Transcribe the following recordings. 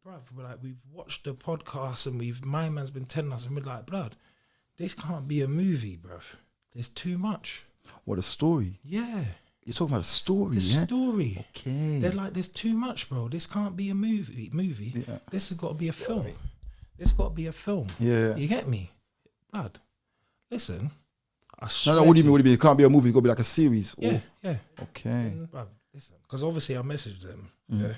bruv, we've watched the podcast and my man's been telling us, and we're like, blood, this can't be a movie, bruv. There's too much. What, a story? Yeah. You're talking about a story, The story. Okay. They're like, there's too much, bro. This can't be a movie. Yeah. This has got to be a film. This got to be a film. Yeah. You get me? Blood. Listen. No, what do you mean? What do you mean? It can't be a movie. It's got to be like a series. Yeah, yeah. Okay. Bruv, listen. Because obviously I messaged them, yeah,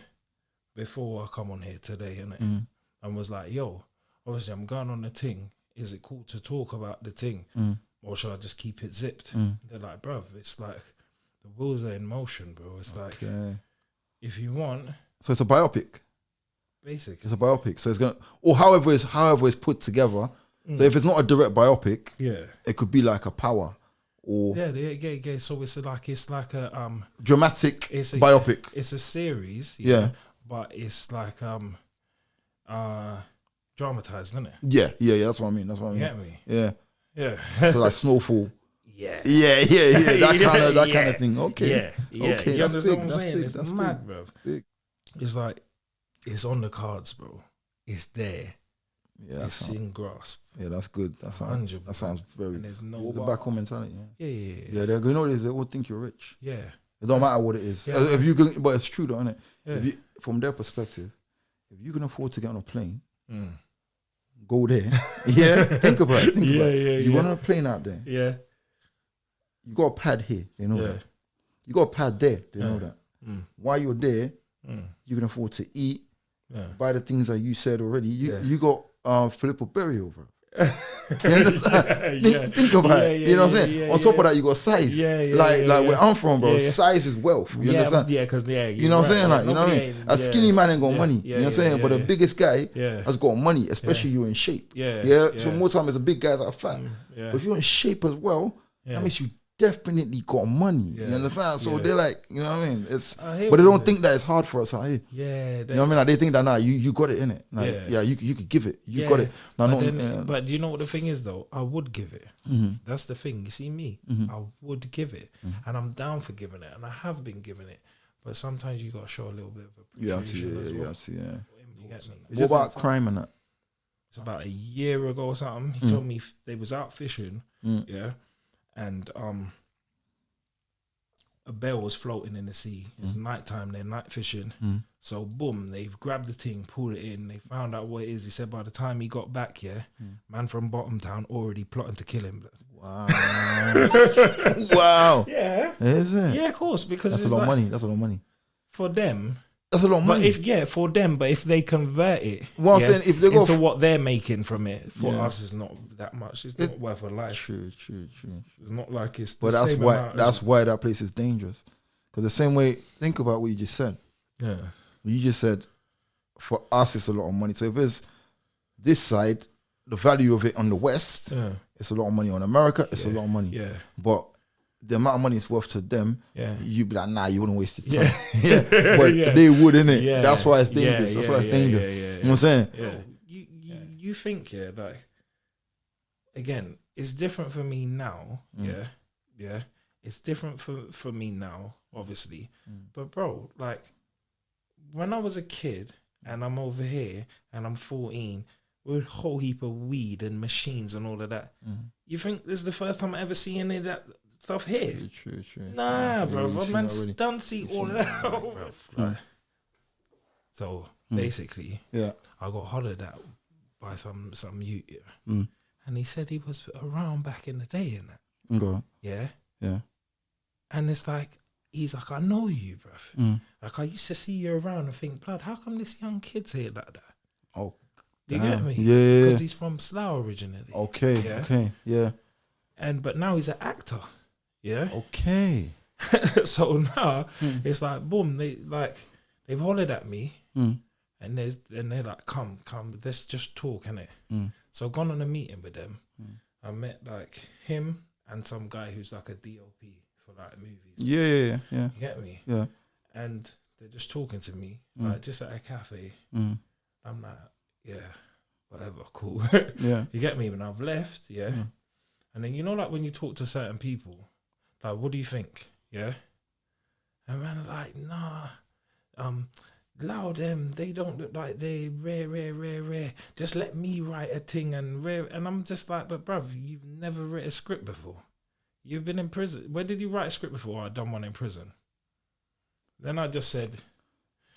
before I come on here today, innit? And was like, yo, obviously I'm going on the thing. Is it cool to talk about the thing? Or should I just keep it zipped? They're like, bruv, it's like the wheels are in motion, bro. It's like, if you want. So it's a biopic. Basically. It's a biopic. So it's going to, or however it's put together. So if it's not a direct biopic, it could be like a Power. Or yeah. So it's like a dramatic biopic. It's a series, but it's like dramatized, isn't it? Yeah. That's what I mean. You get me? Yeah. So like Snowfall. Yeah. That kind of thing. Okay. Yeah. Okay. You understand what I'm That's saying? big. It's That's mad, big. bro. Big. It's like it's on the cards, bro. It's there. Yeah, it's in grasp. Yeah, that's good. That sounds very. And there's no the back home mentality. Yeah. They're you know they all think you're rich. Yeah. It don't matter what it is. Yeah. If you can, but it's true though, isn't it? Yeah. If you, from their perspective, if you can afford to get on a plane, go there. Yeah, think about it. You want on a plane out there. Yeah. You got a pad here. They know that. You got a pad there. They know that. While you're there, you can afford to eat. Buy the things that you said already. You got Filippo Berio, bro. Think about it. You know what I'm saying? On top of that, you got size. Like where I'm from, bro. Size is wealth. You understand? You know what I'm saying? Like, you know what I mean? A skinny man ain't got money. Yeah, you know what I'm saying? But the biggest guy Yeah. has got money, especially you're in shape. So more time as a big guys that are fat. But if you're in shape as well, that means you definitely got money. You understand? So they're like, you know what I mean? But they don't think that it's hard for us out here. You know what I mean? Like they think that you got it in it. Like, you could give it. You got it. But do you know what the thing is though? I would give it. That's the thing. You see me, I would give it, and I'm down for giving it, and I have been giving it. But sometimes you got to show a little bit of appreciation as well. You get me? What about crime and that? It's about a year ago or something. He told me they was out fishing. And a bell was floating in the sea. It was nighttime, they're night fishing. So boom, they've grabbed the thing, pulled it in, they found out what it is. He said by the time he got back, man from Bottom Town already plotting to kill him. Wow. Wow. Yeah. Is it? Yeah, of course, because that's a lot of money. That's a lot of money. For them. That's a lot of money. But for them, but if they convert it saying, if they go into what they're making from it, for us it's not that much. It's not worth a life. True. It's not like it's the but that's same why amount, that's why that place is dangerous. Because the same way, think about what you just said. Yeah. You just said, for us it's a lot of money. So if it's this side, the value of it on the West, it's a lot of money. On America, it's a lot of money. Yeah. But the amount of money it's worth to them, you'd be like, nah, you wouldn't waste your time. But they would, innit? Yeah. That's why it's dangerous. That's why it's dangerous. You know what I'm saying? Yeah. You think, like, again, it's different for me now. Yeah. It's different for me now, obviously. But bro, like, when I was a kid and I'm over here and I'm 14 with a whole heap of weed and machines and all of that, you think this is the first time I ever see any of that stuff here? True. Nah, bro. Man, don't see all of that. Bro. So basically, I got hollered at by some youth, and he said he was around back in the day and that. Go. Yeah. And it's like, he's like, I know you, bruv. Like, I used to see you around and think, blood, how come this young kid's here like that? Oh, you get me? Yeah. Because he's from Slough originally. Okay. But now he's an actor. Yeah. Okay. So now it's like, boom, they've hollered at me, and they're like, come, let's just talk, innit? So I've gone on a meeting with them. I met like him and some guy who's like a DOP for like movies. Yeah. You get me? Yeah. And they're just talking to me, like just at a cafe. I'm like, yeah, whatever, cool. Yeah. You get me? When I've left, and then you know, like when you talk to certain people, like, what do you think? Yeah. And man, like, nah, allow them. They don't look like they rare. Just let me write a thing and rare. And I'm just like, but bruv, you've never written a script before. You've been in prison. Where did you write a script before? I done one in prison. Then I just said,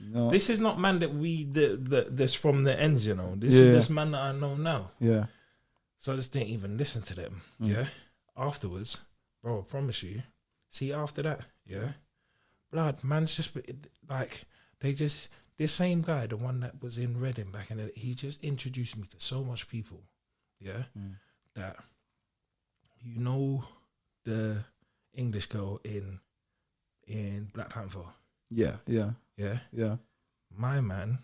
no. This is not man that that's from the ends, you know. This is this man that I know now. Yeah. So I just didn't even listen to them. Yeah. Afterwards, bro, I promise you. See, after that, blood, man's just like, this same guy, the one that was in Reading back in the day, he just introduced me to so much people, that, you know, the English girl in Black Panther. Yeah. My man,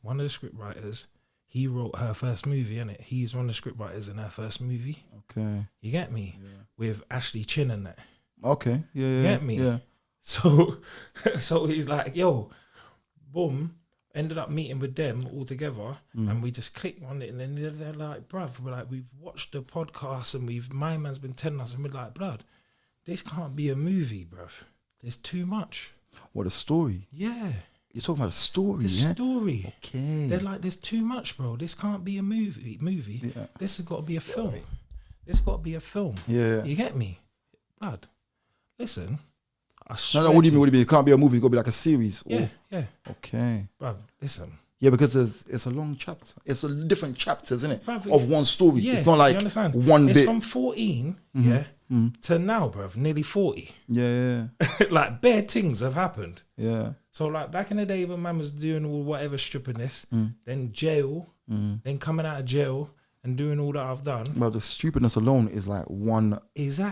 one of the script writers, he wrote her first movie, innit? He's one of the script writers in her first movie. Okay. You get me? Yeah. With Ashley Chin and that. Okay. Yeah. You get me? Yeah. So he's like, yo, boom. Ended up meeting with them all together, and we just clicked on it, and then they're like, bruv, we've watched the podcast, and my man's been telling us, and we're like, blood, this can't be a movie, bruv. There's too much. What, a story? Yeah. You're talking about a story, The story. Okay. They're like, there's too much, bro. This can't be a movie. Yeah. This has got to be a film. This got to be a film. Yeah. You get me? Blood. Listen. No, what do you mean? It can't be a movie. It's got to be like a series. Yeah. Okay. Bruv, listen. Yeah, because it's a long chapter. It's a different chapters, isn't it? Bruv, of one story. Yeah, it's not like one bit. It's from 14, to now, bruv, nearly 40. Yeah. Like, bare things have happened. Yeah. So, like, back in the day when man was doing all whatever stupidness, then jail, then coming out of jail and doing all that I've done. Well, the stupidness alone is like one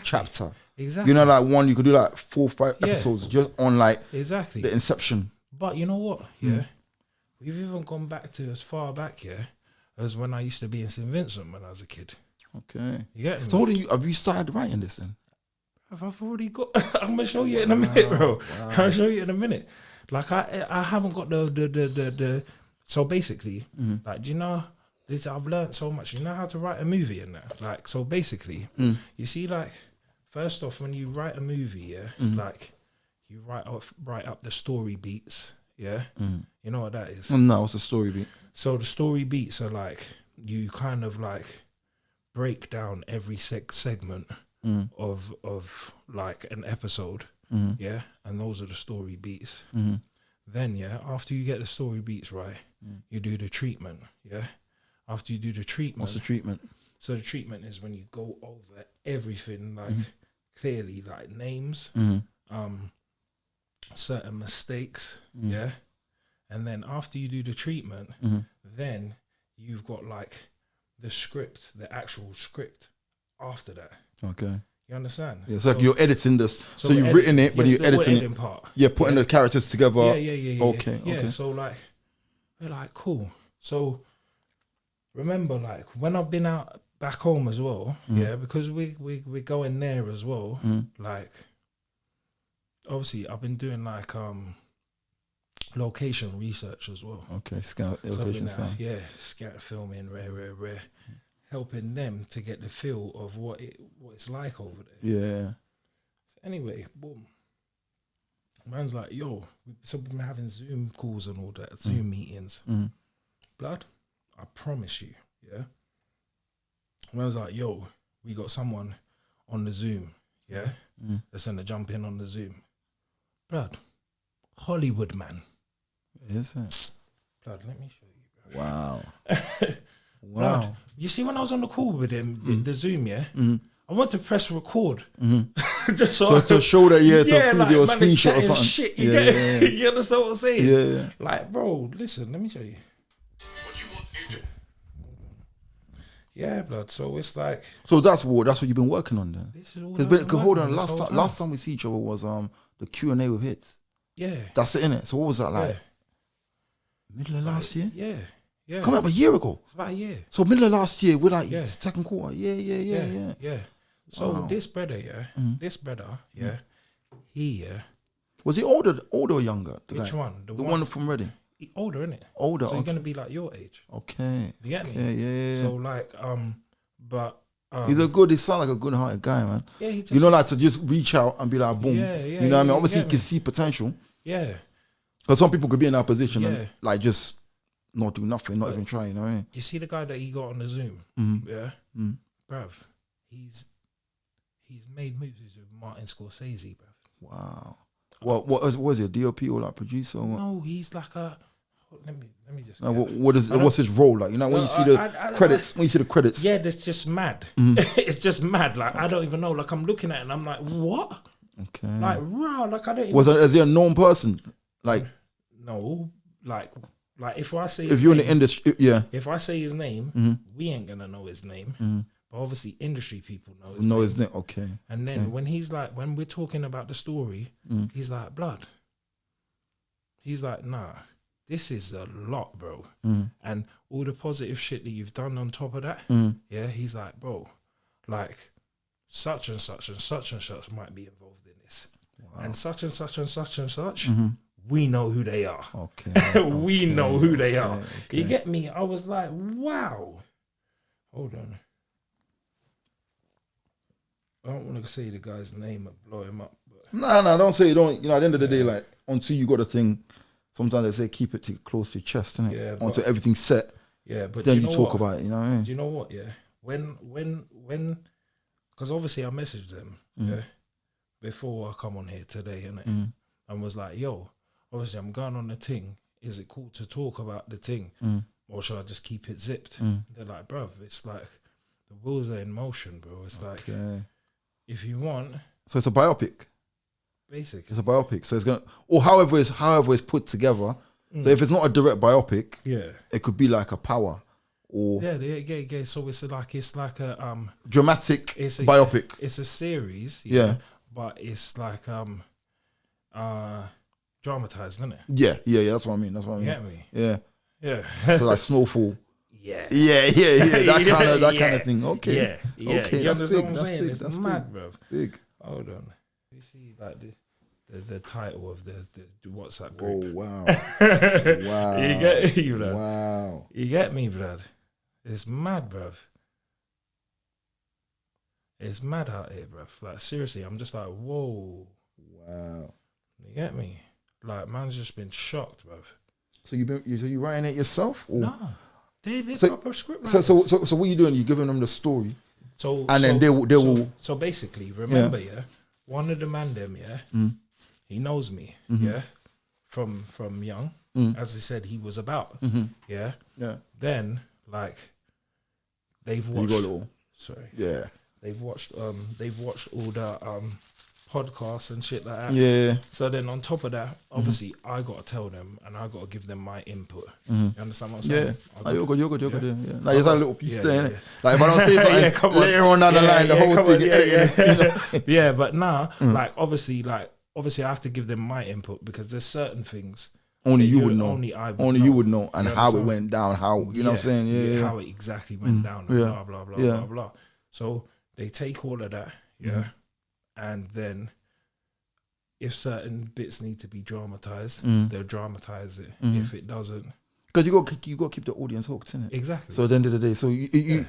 chapter. Exactly. You know, like one, you could do like 4 or 5 episodes just on like the inception. But you know what? Yeah. We've even gone back to as far back, as when I used to be in St. Vincent when I was a kid. Okay. You get me? So have you started writing this then? I've already got, I'm going to show you in a minute, bro. I'm going to show you in a minute. Like, I haven't got the so basically, like, do you know, this, I've learned so much. You know how to write a movie and that? Like, so basically, you see, like, first off, when you write a movie, like, you write up the story beats, you know what that is? No, what's the story beat? So the story beats are like, you kind of like break down every segment of like an episode, and those are the story beats. Then, after you get the story beats right, you do the treatment, After you do the treatment. What's the treatment? So the treatment is when you go over everything, like clearly, like names, certain mistakes, and then after you do the treatment, then you've got like the script, the actual script after that. Okay. You understand? Yeah, so like you're editing this. So you've written it, but you're editing it. Part. Yeah, putting the characters together. Yeah. Okay. So like, we're like, cool. So remember, like when I've been out back home as well, because we're going there as well. Like, obviously, I've been doing like location research as well. Okay, location scout. Yeah, scout filming, rare. Helping them to get the feel of what it's like over there. Yeah. Anyway, boom. Man's like, yo, so we've been having Zoom calls and all that, Zoom meetings. Blood, I promise you, Man's like, yo, we got someone on the Zoom, that's gonna jump in on the Zoom. Blood, Hollywood man. Is it? Blood, let me show you, bro. Wow. Blood, you see when I was on the call with him, the Zoom, I want to press record. Just to show that, to prove your screenshot or something. Shit, you understand what I'm saying? Yeah. Like, bro, listen, let me show you. What you want me to? Yeah, blood. So it's like. So that's what you've been working on then. This is all. Because hold on, last time we see each other was the Q&A with hits. Yeah. That's it, innit? So what was that like? Middle of last year? Yeah. Coming up a year ago. It's about a year. So middle of last year, we're like second quarter. Yeah. So this brother, he was he older or younger? Which one? The one from Reading. Older, innit? Older. So he's gonna be like your age. Okay. You get me? Yeah. So like, but he sounds like a good-hearted guy, man. Yeah, he just, like to just reach out and be like, boom. Yeah. You know what I mean? Obviously, he can see potential. Yeah. Because some people could be in that position and like just not do nothing, not even try. You know what I mean? You see the guy that he got on the Zoom, bruv. He's made movies with Martin Scorsese, bruv. Wow. What was he, a DOP or like producer? Or what? No, he's like a. Let me just. What's his role like? You know, when you see the credits, when you see the credits. Yeah, that's just mad. It's just mad. Like I don't even know. Like I'm looking at it and I'm like, what? Okay. Like wow. Like I don't. Is he a known person? Like no. Like if I say if you're in the industry, If I say his name, we ain't gonna know his name. But obviously, industry people know his name. Okay. And then when he's like, when we're talking about the story, he's like, blood. He's like, nah, this is a lot, bro. And all the positive shit that you've done on top of that, yeah, he's like, bro, like such and such and such and such might be involved in this. Wow. And such and such and such and such, we know who they are. Okay. We know who they are. Okay. You get me? I was like, wow. Hold on. I don't want to say the guy's name and blow him up. But. No, don't say you don't. You know, at the end of the day, like until you got a thing, sometimes they say keep it close to your chest, innit? Yeah. Until everything's set. Yeah, but then you talk about it. You know what I mean? Do you know what? Yeah, when, because obviously I messaged them, yeah, before I come on here today, innit, and was like, yo, obviously I'm going on the thing. Is it cool to talk about the thing, or should I just keep it zipped? They're like, bruv, it's like the wheels are in motion, bro. It's like. If you want, so it's a biopic. Basically, it's a biopic. So it's gonna, or however it's put together. So if it's not a direct biopic, it could be like a Power, or yeah. So it's like a dramatic biopic. It's a series, but it's like dramatized, isn't it? Yeah. That's what I mean. You get me? Yeah. So like Snowfall. Yeah. That kind of thing. Okay. Yeah. Okay. You understand what I'm saying? Big. It's that's mad, bro. Big. Hold on. You see, like the title of the WhatsApp group. Oh wow. Wow. You get me, blood. Wow. You get me, blood. It's mad, bruv. It's mad out here, bruv. Like seriously, I'm just like, whoa. Wow. You get me? Like man's just been shocked, bruv. So you writing it yourself? Or? No. They proper script writers. So what are you doing? You're giving them the story. Then they will. So basically, remember, one of the man them, he knows me, from young. As I said, he was about, yeah. Then like they've watched. You got it all. Sorry. Yeah. They've watched all the podcasts and shit like that. Yeah. So then on top of that, obviously I got to tell them and I got to give them my input. You understand what I'm saying? Yeah. You're good. Yeah. Like it's a little piece there, innit? Like if I don't say something later on down the line, the whole thing. Yeah, but now, like obviously I have to give them my input because there's certain things only you would know. Only you would know, and how it went down. How you know what I'm saying? Yeah. How it exactly went down. And blah blah blah blah blah. So they take all of that. Yeah. And then, if certain bits need to be dramatized, they'll dramatize it. If it doesn't, because you got to keep the audience hooked, innit? Exactly. So at the end of the day, so you're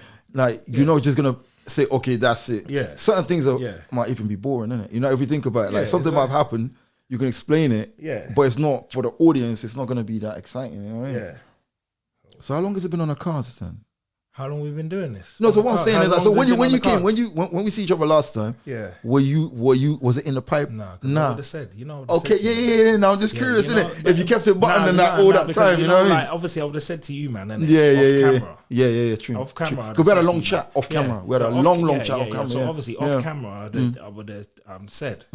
not just gonna say, okay, that's it. Yeah. Certain things might even be boring, innit? You know, if you think about it, like something might have happened, you can explain it. Yeah. But it's not for the audience. It's not gonna be that exciting. You know what I mean? Yeah. So how long has it been on the cards then? How long we've been doing this? No, so what I'm saying is that, so when you came, when we see each other last time, was it in the pipe? Nah. Nah. I would have said, okay, yeah. Now I'm just curious, innit? If you kept it buttoned and that all that time, you know what I mean? Like, obviously, I would have said to you, man. Yeah. Off camera. Yeah, true. Off camera. Because we had a long chat off camera. We had a long chat off camera. So obviously, off camera, I would have said.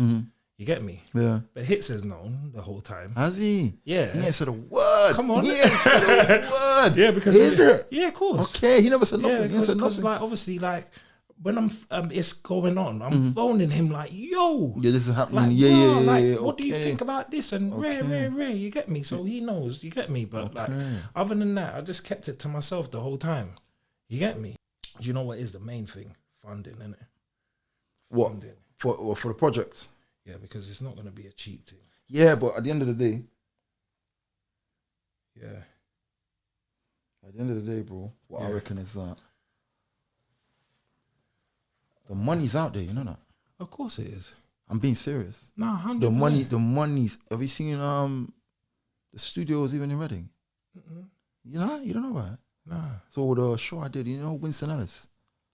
You get me? Yeah. But Hits has known the whole time. Has he? Yeah. He ain't said a word. Come on. He ain't said a word. Yeah, because is it? Yeah, of course. Okay, he never said nothing. Yeah, he said because nothing. like obviously like when I'm it's going on, I'm phoning him like, yo. Yeah, this is happening. Like, yeah. What do you think about this? And rare, you get me? So he knows, you get me? But like other than that, I just kept it to myself the whole time. You get me? Do you know what is the main thing? Funding, innit? What? Funding. For the project? Yeah, because it's not going to be a cheap thing. Yeah, but at the end of the day. Yeah. At the end of the day, bro, what I reckon is that the money's out there, you know that? Of course it is. I'm being serious. No, 100%. The money's. Have you seen the studio is even in Reading. You don't know about it. Nah. So the show I did, Winston Ellis.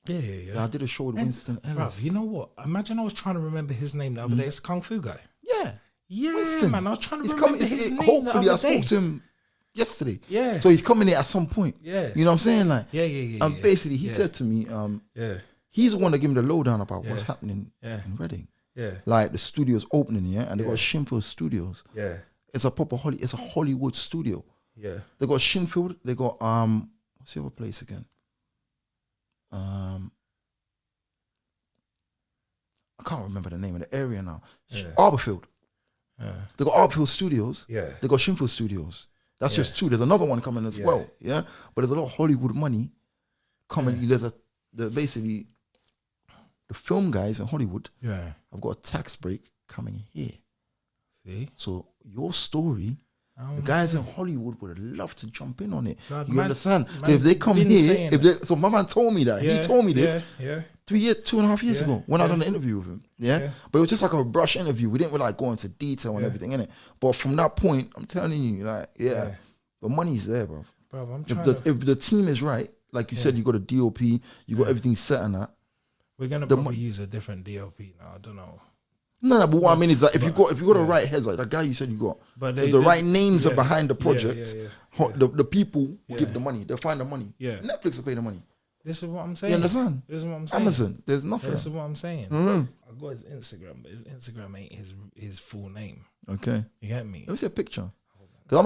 Yeah. I did a show with Winston Ellis. Bruv, you know what? Imagine I was trying to remember his name the other day. It's Kung Fu guy. Yeah. Yeah, Winston. man. I was trying to remember his name the hopefully, I other day. spoke to him yesterday. Yeah. So he's coming here at some point. Yeah. You know what I'm saying? Like, Yeah. And basically, he said to me, he's the one that gave me the lowdown about what's happening in Reading. Yeah. Like the studio's opening, and they got Shinfield Studios. Yeah. It's a proper it's a Hollywood studio. Yeah. They got Shinfield. They got what's the other place again? I can't remember the name of the area now. Arborfield. They got Arborfield Studios. Yeah. They got Shinfield Studios. That's just two. There's another one coming as well. Yeah. But there's a lot of Hollywood money coming. There's basically the film guys in Hollywood. Yeah. I've got a tax break coming here. See? So your story, the guys in Hollywood would love to jump in on it. God, you understand? If they come here, so my man told me that. He told me this 2.5 years ago when I done an interview with him. Yeah? But it was just like a brush interview. We didn't really like go into detail and everything in it. But from that point, I'm telling you, like, the money's there, bro. If the team is right, like you said, you got a DOP, you got everything set on that. We're gonna probably use a different DOP now. I don't know. No, but what I mean is that if you got the right heads, like that guy you said you got, but the right names are behind the projects, the people will give the money. They'll find the money. Yeah. Netflix will pay the money. This is what I'm saying. You understand? This is what I'm saying. Amazon, there's nothing. This is what I'm saying. I got his Instagram, but his Instagram ain't his full name. Okay. You get me? Let me see a picture. Because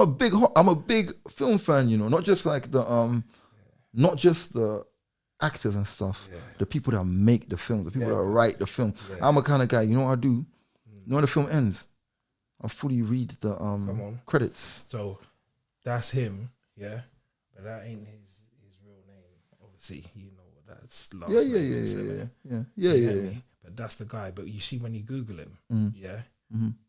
I'm a big film fan. Not just like not just the actors and stuff, the people that make the film, the people that write the film. I'm a kind of guy, what I do? When the film ends, I fully read the credits. So that's him, but that ain't his real name. Obviously, you know what that's last name. Yeah. But that's the guy. But you see when you Google him,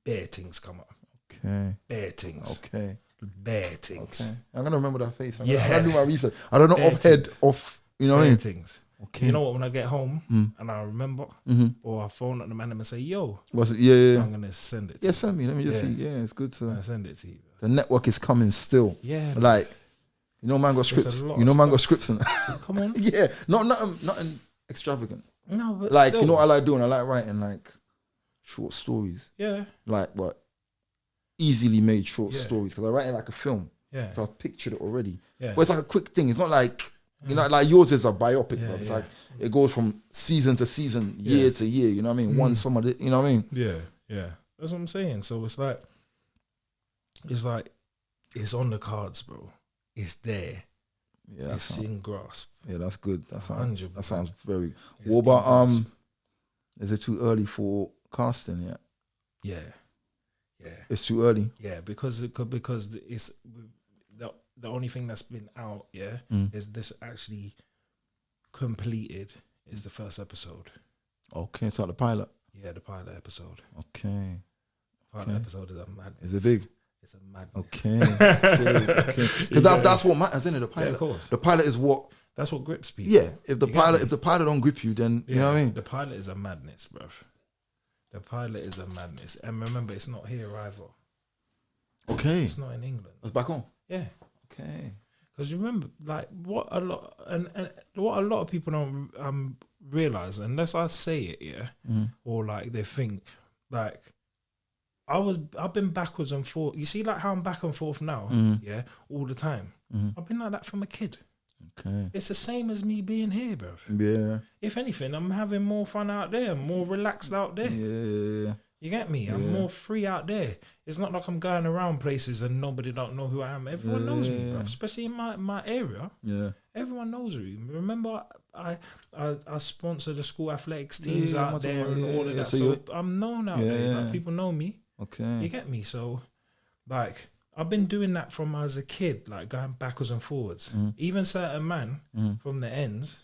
bare things come up. Okay. Bare things. Okay. Bare things. Okay. I'm gonna remember that face. I'm gonna do my research. I don't know you know what I mean? Things. Okay. You know what? When I get home and I remember, or I phone at the man and say, "Yo, what's it? Yeah. I'm gonna send it. Send me. Let me just see. Yeah, it's good to. I send it to you. The network is coming still. Yeah. Like, man got scripts. Man got scripts in. Come on. Yeah. Nothing extravagant. No, but like still. You know what I like doing? I like writing like short stories. Yeah. Like what? Easily made short stories because I write it like a film. Yeah. So I've pictured it already. Yeah. But it's like a quick thing. It's not like. Like yours is a biopic, bro. It's like it goes from season to season, year to year. You know what I mean? One summer, you know what I mean? Yeah. That's what I'm saying. So it's like it's on the cards, bro. It's there. Yeah, it's in grasp. Yeah, that's good. That sounds very. It's what about is it too early for casting yet? Yeah. It's too early. Yeah, because it's. The only thing that's been out, is this actually completed is the first episode. Okay, so the pilot. Yeah, the pilot episode. Okay. Pilot episode is a madness. Is it big? It's a madness. Okay. Because that's what matters, isn't it? The pilot. Yeah, of course. The pilot is what. That's what grips people. Yeah. If the pilot don't grip you, then you know what I mean. The pilot is a madness, bruv. The pilot is a madness, and remember, it's not here either. Okay. It's not in England. It's back home. Yeah. Okay. Because remember, like what a lot of people don't realize, unless I say it, or like they think, like I've been backwards and forth. You see, like how I'm back and forth now, all the time. I've been like that from a kid. Okay. It's the same as me being here, bro. Yeah. If anything, I'm having more fun out there, more relaxed out there. Yeah. You get me? I'm more free out there. It's not like I'm going around places and nobody don't know who I am. Everyone knows me, bro. Especially in my area. Yeah. Everyone knows me. Remember, I sponsor the school athletics teams out there and all of that. So I'm known out there. Like, people know me. Okay. You get me? So, like, I've been doing that from as a kid, like going backwards and forwards. Even certain man from the ends,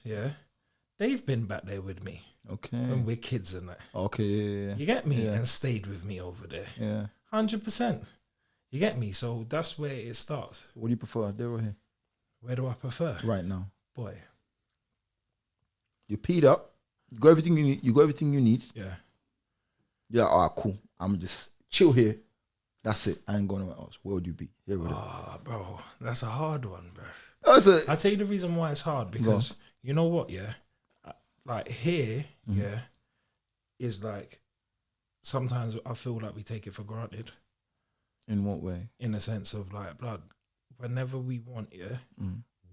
they've been back there with me. Okay. When we're kids and that. Okay, yeah. You get me? And stayed with me over there. Yeah. 100%. You get me? So that's where it starts. What do you prefer, there or here? Where do I prefer? Right now. Boy. You peed up. You got everything you need. Yeah. Yeah, all right, cool. I'm just chill here. That's it. I ain't going nowhere else. Where would you be? Here or there? Bro, that's a hard one, bro. I'll tell you the reason why it's hard, because you know what, yeah? Like here, yeah, is like sometimes I feel like we take it for granted. In what way? In the sense of like, blood, whenever we want, yeah,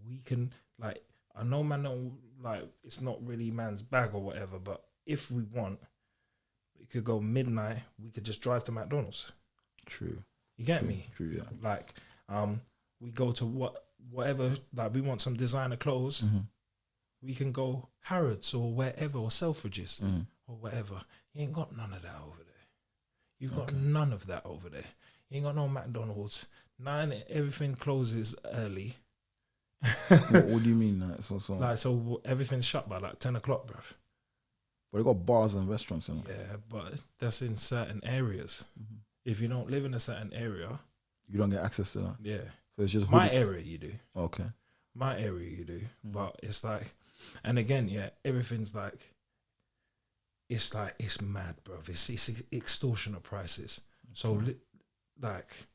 we can, like, I know man don't, like, it's not really man's bag or whatever, but if we want, we could go midnight, we could just drive to McDonald's. True. You get me? True, yeah. Like, we go to whatever, like, we want some designer clothes, we can go Harrods or wherever, or Selfridges or whatever. You ain't got none of that over there. You've got none of that over there. You ain't got no McDonald's. Everything closes early. what do you mean that? So everything's shut by like 10 o'clock, bruv. But they got bars and restaurants in it. Yeah, but that's in certain areas. If you don't live in a certain area, you don't get access to that. Yeah. So it's just my area you do. Okay. My area you do. But it's like, and again, yeah, everything's like, it's mad, bruv. It's extortionate prices. So like,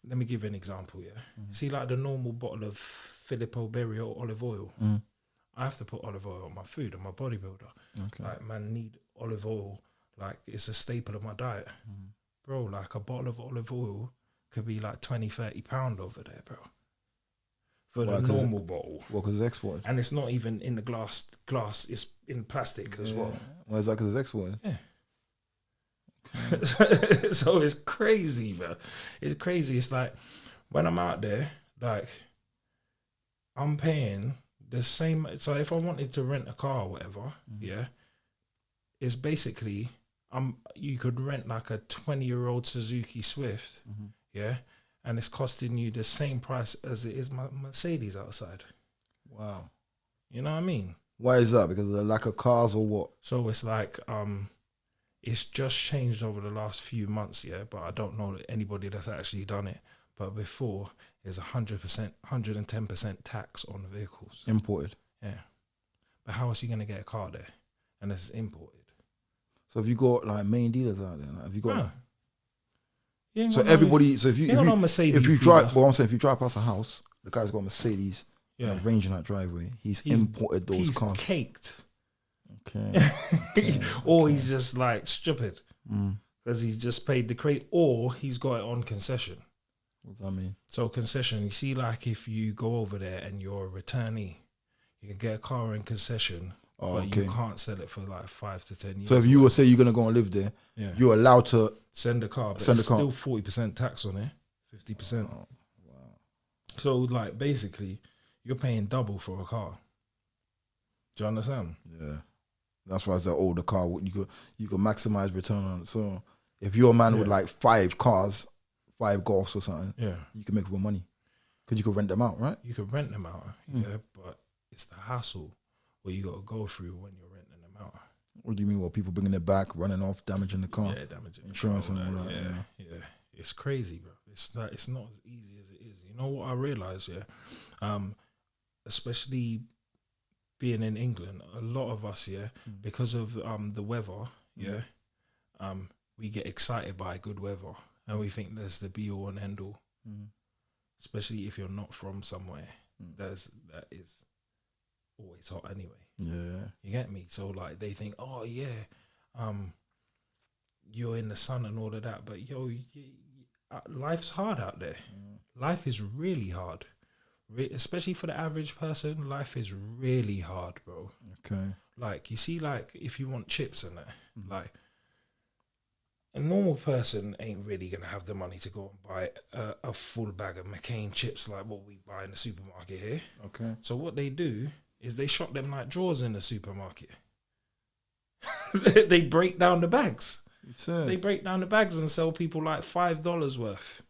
let me give you an example, yeah. See, like the normal bottle of Filippo Berry or olive oil. I have to put olive oil on my food, on my bodybuilder. Okay. Like, man, need olive oil. Like, it's a staple of my diet. Bro, like a bottle of olive oil could be like 20, 30 £30 over there, bro. For the normal bottle. Well, because it's exported. And it's not even in the glass, it's in plastic as well. Well, is that because it's exported? Yeah. Okay. So it's crazy, bro. It's crazy. It's like, when I'm out there, like, I'm paying the same. So if I wanted to rent a car or whatever, yeah, it's basically, you could rent like a 20-year-old Suzuki Swift, yeah, and it's costing you the same price as it is my Mercedes outside. Wow. You know what I mean? Why is that? Because of the lack of cars or what? So it's like, it's just changed over the last few months, yeah, but I don't know anybody that's actually done it. But before, there's 100%, 110% tax on the vehicles. Imported. Yeah. But how else are you going to get a car there? And it's imported. So have you got like main dealers out there? Like, have you got? No. So everybody. So if you drive, well, I'm saying if you drive past a house, the guy's got a Mercedes, and a Range in that driveway. He's imported those cars. He's caked. Okay. Or he's just like stupid because he's just paid the crate, or he's got it on concession. What does that mean? So concession, you see, like if you go over there and you're a returnee, you can get a car in concession. But you can't sell it for like 5 to 10 years. So if you were say you're gonna go and live there, you're allowed to send a car, but it's still 40% tax on it, 50%. Oh, wow. So like basically, you're paying double for a car. Do you understand? Yeah, that's why I said, the car you could maximize return on it. So if you're a man with like 5 cars, 5 Golfs or something, you can make more money because you could rent them out, right? You could rent them out, yeah, but it's the hassle what you got to go through when you're renting them out. What do you mean? Well, people bringing it back, running off, damaging the car? Yeah, damaging insurance the car, and all that. Yeah. It's crazy, bro. It's not as easy as it is. You know what I realized? Especially being in England, a lot of us, because of the weather, we get excited by good weather, and we think that's the be all and end all. Especially if you're not from somewhere that is always hot anyway. Yeah, you get me. So like they think, oh yeah, you're in the sun and all of that, but life's hard out there. Life is really hard, especially for the average person. Life is really hard, bro. Okay. Like you see, like if you want chips and that, like a normal person ain't really gonna have the money to go and buy a full bag of McCain chips like what we buy in the supermarket here. Okay. So what they do is they shop them like drawers in the supermarket. They break down the bags. They break down the bags and sell people like $5 worth.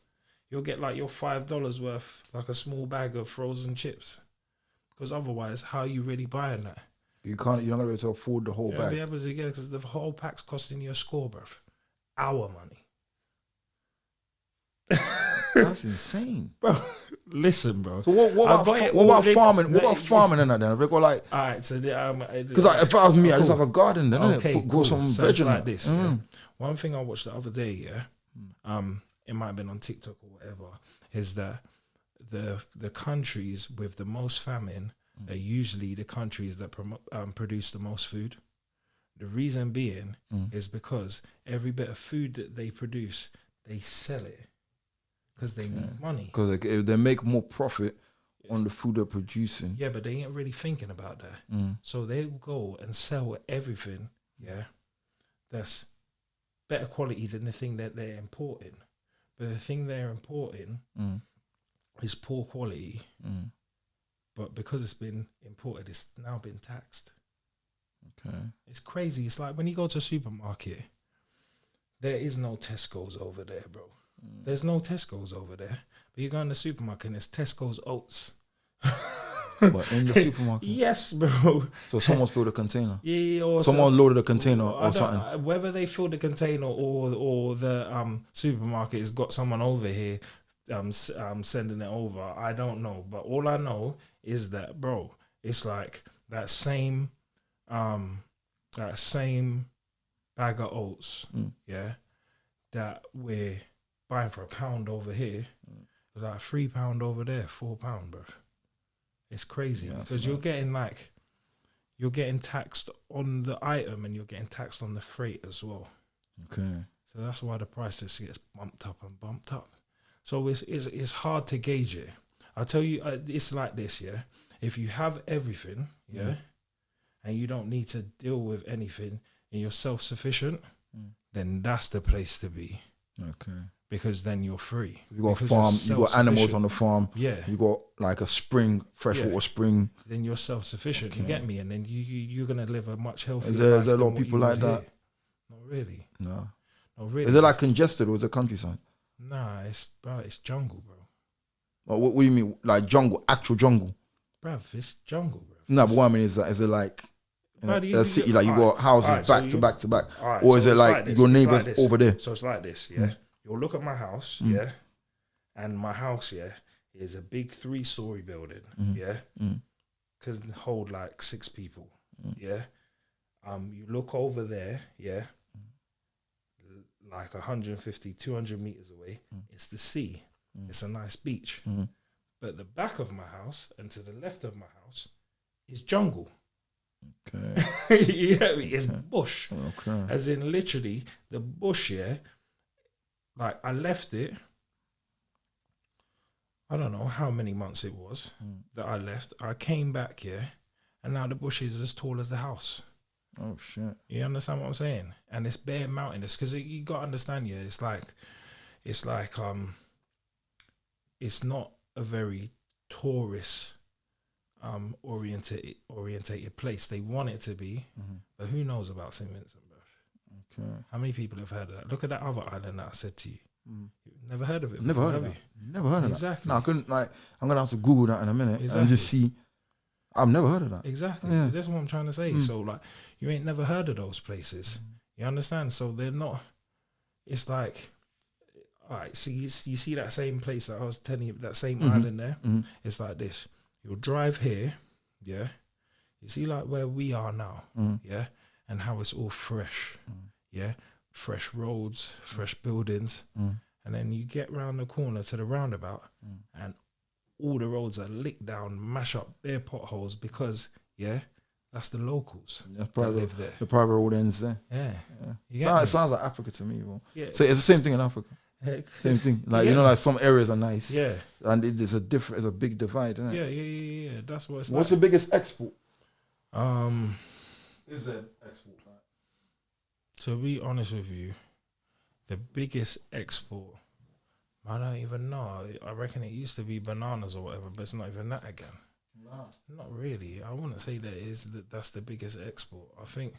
You'll get like your $5 worth, like a small bag of frozen chips. Because otherwise, how are you really buying that? You're not gonna be able to afford the whole bag. Be able to get because the whole pack's costing you a score, bruv. Our money. That's insane, bro. Listen, bro. So what about farming? What about farming and that? Then they go like, all right. So because if I was me, I just have a garden. Then okay, grow some vegetables like this. Yeah. One thing I watched the other day, it might have been on TikTok or whatever, is that the countries with the most famine are usually the countries that produce the most food. The reason being is because every bit of food that they produce, they sell it because they need money. Because they make more profit on the food they're producing. Yeah, but they ain't really thinking about that. So they will go and sell everything, that's better quality than the thing that they're importing. But the thing they're importing is poor quality. But because it's been imported, it's now been taxed. Okay. It's crazy. It's like when you go to a supermarket, there is no Tesco's over there, bro. There's no Tesco's over there. But you go in the supermarket and it's Tesco's oats. But in the supermarket? Yes, bro. So someone's filled a container? Yeah, or someone loaded a container or something? Whether they filled the container or the supermarket has got someone over here sending it over, I don't know. But all I know is that, bro, it's like that same bag of oats, that we're buying for £1 over here, like £3 over there, £4, bro. It's crazy because you're getting taxed on the item and you're getting taxed on the freight as well. Okay. So that's why the price just gets bumped up and bumped up. So it's hard to gauge it. I'll tell you, it's like this, If you have everything, and you don't need to deal with anything and you're self-sufficient, then that's the place to be. Okay. Because then you're free. You got a farm, you got animals on the farm. Yeah. You got like a spring, freshwater spring. Then you're self-sufficient. Okay. You get me? And then you're going to live a much healthier life. Is there a lot of people like that? Not really. No. Not really. Is it like congested or is it countryside? Nah, it's jungle, bro. Well, what do you mean? Like jungle, actual jungle? Bruv, it's jungle, bro. No, but what I mean is it like a city, like you got houses back to back to back? Right, or is it like your neighbours over there? So it's like this, You'll look at my house, and my house, is a big 3-story building, can hold like 6 people, You look over there, like 150, 200 meters away, it's the sea. It's a nice beach. But the back of my house and to the left of my house is jungle. Okay. It's bush. Okay. As in literally the bush, like I left it, I don't know how many months it was that I left. I came back, and now the bush is as tall as the house. Oh shit! You understand what I'm saying? And it's bare mountainous because you got to understand, it's not a very tourist orientated place. They want it to be, but who knows about St. Vincent, bro? Okay. How many people have heard of that? Look at that other island that I said to you. You've never heard of it? Never heard of it. Never heard of that. Exactly. No, I couldn't. Like, I'm gonna have to Google that in a minute and just see. I've never heard of that. Exactly. Yeah. That's what I'm trying to say. So like, you ain't never heard of those places. You understand? So they're not. It's like, all right. So you see that same place that I was telling you, that same island there. It's like this. You'll drive here, You see like where we are now, and how it's all fresh, fresh roads, fresh buildings, and then you get round the corner to the roundabout, and all the roads are licked down, mash up their potholes because that's the locals that live there. The private road ends there. Yeah. It sounds like Africa to me, bro. Yeah. So it's the same thing in Africa. Same thing. Like like some areas are nice. Yeah. And it's a big divide, isn't it? Yeah. That's what it's What's the biggest export? Is there export? To be honest with you, the biggest export, I don't even know. I reckon it used to be bananas or whatever, but it's not even that again. No. Not really. I wouldn't say that's the biggest export. I think,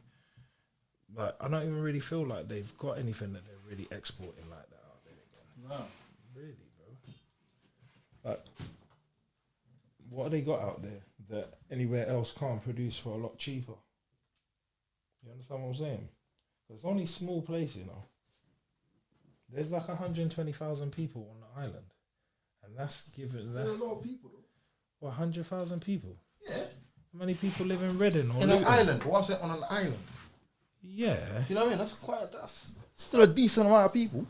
like, I don't even really feel like they've got anything that they're really exporting like that out there again. No. Really, bro. Like, what have they got out there that anywhere else can't produce for a lot cheaper? You understand what I'm saying? It's only small place, There's like 120,000 people on the island, and that's given that. There's a lot of people, though. 100,000 people. Yeah. How many people live in Reading or in Luton? an island? What I'm saying, on an island. Yeah. You know what I mean? That's still a decent amount of people.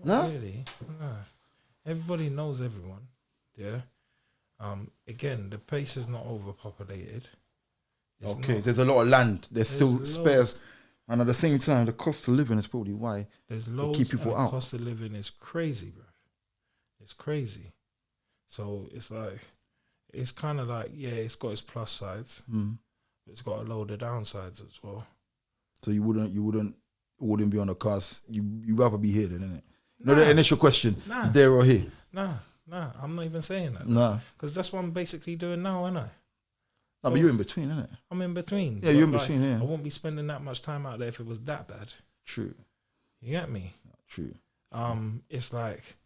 No, really. Nah. Everybody knows everyone. Yeah. Again, the place is not overpopulated. Okay, there's a lot of land. There's still spares, and at the same time, the cost of living is probably why there's they loads. keep people and out. The cost of living is crazy, bro. It's crazy. So it's like, it's kind of like, yeah, it's got its plus sides, but it's got a load of downsides as well. So you wouldn't be on the cast. You rather be here, then, innit? No, the initial question, there or here? Nah, I'm not even saying that. Nah, because that's what I'm basically doing now, ain't I? No, but you're in between, innit? I'm in between. Yeah, you're in between, yeah. I won't be spending that much time out there if it was that bad. True. You get me? True. It's like,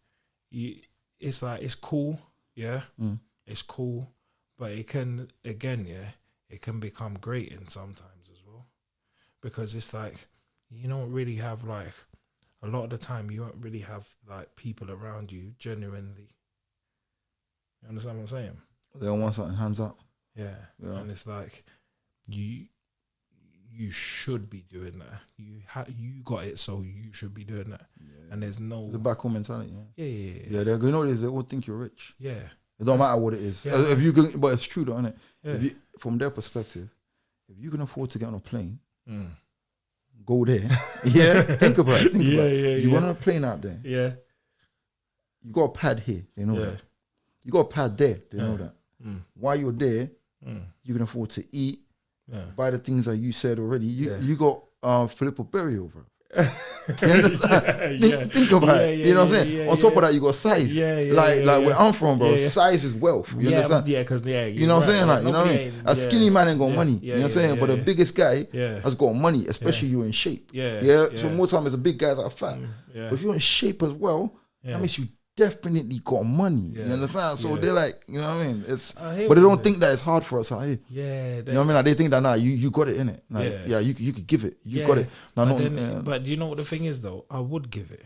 it's cool, yeah? It's cool, but it can, again, yeah, it can become grating sometimes as well. Because it's like, you don't really have, like, a lot of the time you don't really have, like, people around you genuinely. You understand what I'm saying? They don't want something, hands up. Yeah. And it's like, you should be doing that. You got it, so you should be doing that. Yeah. And there's no... The back home mentality, yeah. Yeah, they all think you're rich. Yeah. It don't matter what it is. Yeah. If you can, but it's true though, isn't it? Yeah. From their perspective, if you can afford to get on a plane, go there. Think about it. You want on a plane out there. Yeah. You got a pad here, they know that. You got a pad there, they know that. While you're there, you can afford to eat, buy the things that you said already. You got Filippo Berio, bro. Think about it. You know what I'm saying? On top of that, you got size. Like where I'm from, bro. Size is wealth. You understand? You know what I'm saying? Like, you know what I mean? A skinny man ain't got money. Yeah, you know what I'm saying? But the biggest guy has got money, especially you're in shape. So more time, it's the big guys that are fat. But if you're in shape as well, that means you definitely got money. You understand? So they're like, you know what I mean? But they don't think that it's hard for us out here. You know what I mean? Like they think that you got it in it. Like, you could give it. You got it. But do you know what the thing is though? I would give it.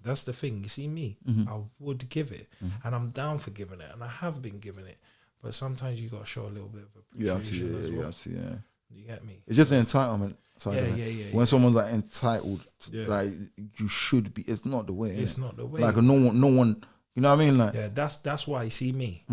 That's the thing. You see me, I would give it, and I'm down for giving it, and I have been giving it. But sometimes you got to show a little bit of appreciation as well. You get me? It's just an entitlement. When someone's like entitled, like you should be. It's not the way. It's not the way. Like no one. You know what I mean? Like that's why you see me.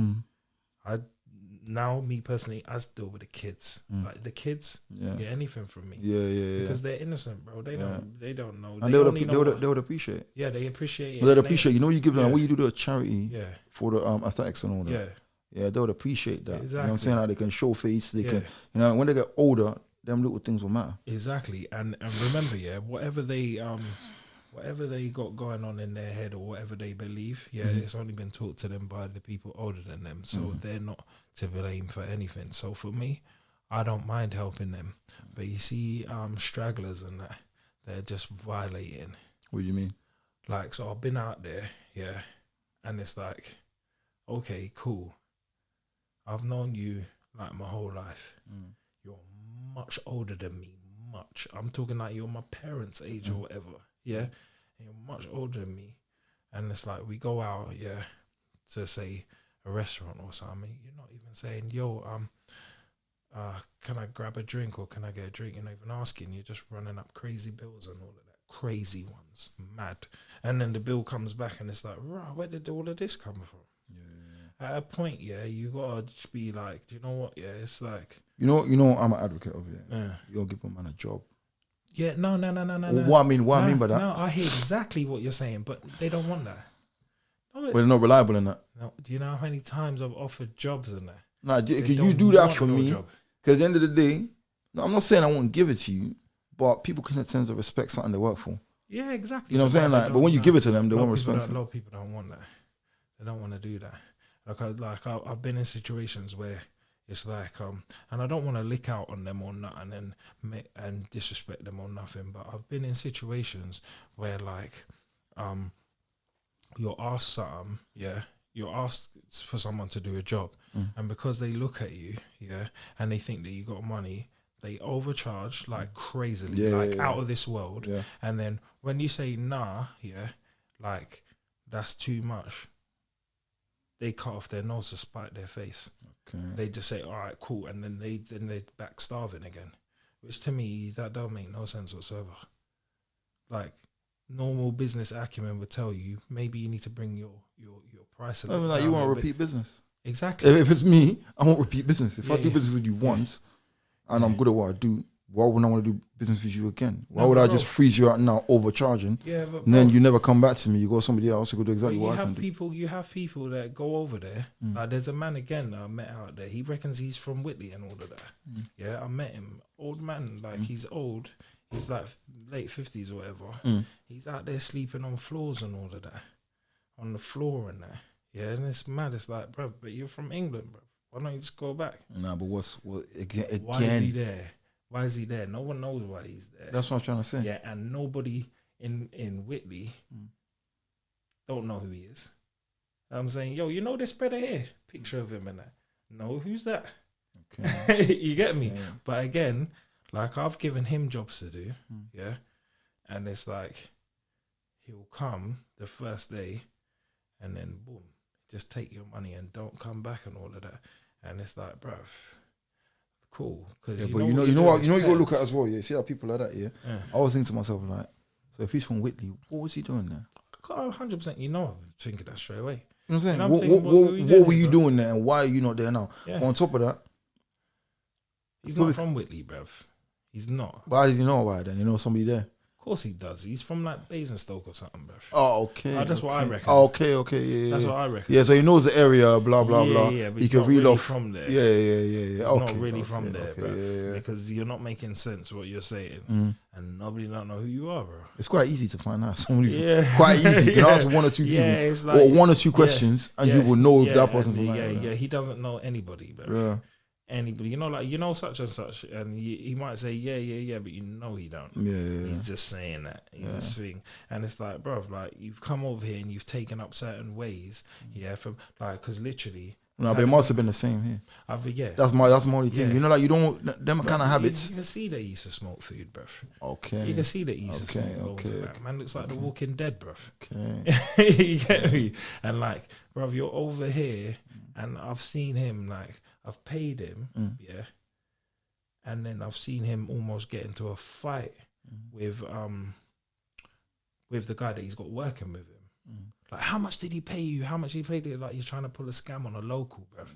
Me personally, I deal with the kids. Like the kids, get anything from me. Because they're innocent, bro. They don't know. And they would appreciate it. Yeah, they appreciate it. They'd appreciate. You know, you give them what you do to a charity. For the athletics and all that. Yeah, they would appreciate that. Exactly. You know what I'm saying? Like they can show face. They can. You know, when they get older, them little things will matter. Exactly. And remember, whatever they got going on in their head or whatever they believe, it's only been taught to them by the people older than them. So they're not to blame for anything. So for me, I don't mind helping them. But you see, stragglers and that, they're just violating. What do you mean? Like, so I've been out there, and it's like, okay, cool. I've known you like my whole life. You're much older than me, much. I'm talking like you're my parents' age or whatever, and you're much older than me. And it's like we go out, to say a restaurant or something. You're not even saying, yo, can I grab a drink or can I get a drink? You're not even asking. You're just running up crazy bills and all of that. Crazy ones, mad. And then the bill comes back and it's like, right, where did all of this come from? At a point, you gotta be like, do you know what? It's like, you know, I'm an advocate of it. You gotta give a man a job. No. What I mean by that? No, I hear exactly what you're saying, but they don't want that. Well, they're not reliable in that. No, do you know how many times I've offered jobs in that? Nah, you do that for me. Because at the end of the day, I'm not saying I won't give it to you, but people can tend to respect something they work for. Yeah, exactly. You know what I'm saying? Like, but when you give it to them, they won't respect it. A lot of people don't want that. They don't want to do that. I've been in situations where it's like, and I don't want to lick out on them or nothing and disrespect them or nothing, but I've been in situations where like, you're asked something, you're asked for someone to do a job, and because they look at you, and they think that you got money, they overcharge like crazily, out of this world, and then when you say nah, like that's too much, they cut off their nose to spite their face. Okay. They just say, all right, cool, and then they back starving again, which to me that don't make no sense whatsoever. Like, normal business acumen would tell you, maybe you need to bring your price a I little mean, like down you want a to bit. repeat business. Exactly. If it's me, I won't repeat business. If I Yeah, do yeah. business with you once and I'm good at what I do, why wouldn't I want to do business with you again? Why No, would I bro. just freeze you out now, overcharging? Yeah, but And then bro, you never come back to me. You go somebody else who could do exactly you what I have can do. people. You have people that go over there. Like there's a man again that I met out there. He reckons he's from Whitley and all of that. Yeah, I met him. Old man, like he's old. He's like late 50s or whatever. He's out there sleeping on floors and all of that, on the floor and that. Yeah, and it's mad. It's like, bro, but you're from England, bro. Why don't you just go back? Nah, but again? Why is he there? Why is he there? No one knows why he's there. That's what I'm trying to say. Yeah, and nobody in Whitley don't know who he is. I'm saying, yo, you know this brother here? Picture of him and that. No, who's that? Okay. You get me? Yeah. But again, like I've given him jobs to do, yeah, and it's like he'll come the first day, and then boom, just take your money and don't come back and all of that. And it's like, bruv, cool. Because But you go look at as well. Yeah, see how people like that. Yeah, I was thinking to myself like, so if he's from Whitley, what was he doing there? 100%, you know, I'm thinking that straight away. You know what I'm saying? And I'm What thinking, were you doing there, and why are you not there now? Yeah. On top of that, He's not from Whitley, bruv. He's not. why did you know about it then? You know somebody there? Of course he does. He's from like Basingstoke or something, bruv. Oh, okay. That's what I reckon. Oh, okay, yeah. That's yeah. what I reckon. Yeah, so he knows the area, blah blah blah. Yeah, but he he's can not read really off from there. Yeah. He's Okay, not really from there, okay, bruv. yeah. Because you're not making sense what you're saying, and nobody don't know who you are, bro. It's quite easy to find out. Yeah. Quite easy. You can ask one or two people, it's like, or one or two questions, and you will know if that person. Yeah. He doesn't know anybody, bro. Yeah. Anybody, you know such and such, and he might say yeah, but you know he don't. Yeah. He's just saying that. He's this thing, and it's like, bro, like you've come over here and you've taken up certain ways, from like, because literally. No, but it must have been the same here. Yeah. That's my only thing. Yeah. You know, like you don't them kind of habits. You can see that he used to smoke food, bruv. Okay. You can see that he used to smoke bones and okay. that. Man looks like the Walking Dead, bruv. Okay. You get me? And like, bruv, you're over here, and I've seen him, like, I've paid him, yeah, and then I've seen him almost get into a fight with the guy that he's got working with him. Like, how much did he pay you? How much he paid you? Like, you're trying to pull a scam on a local, bruv.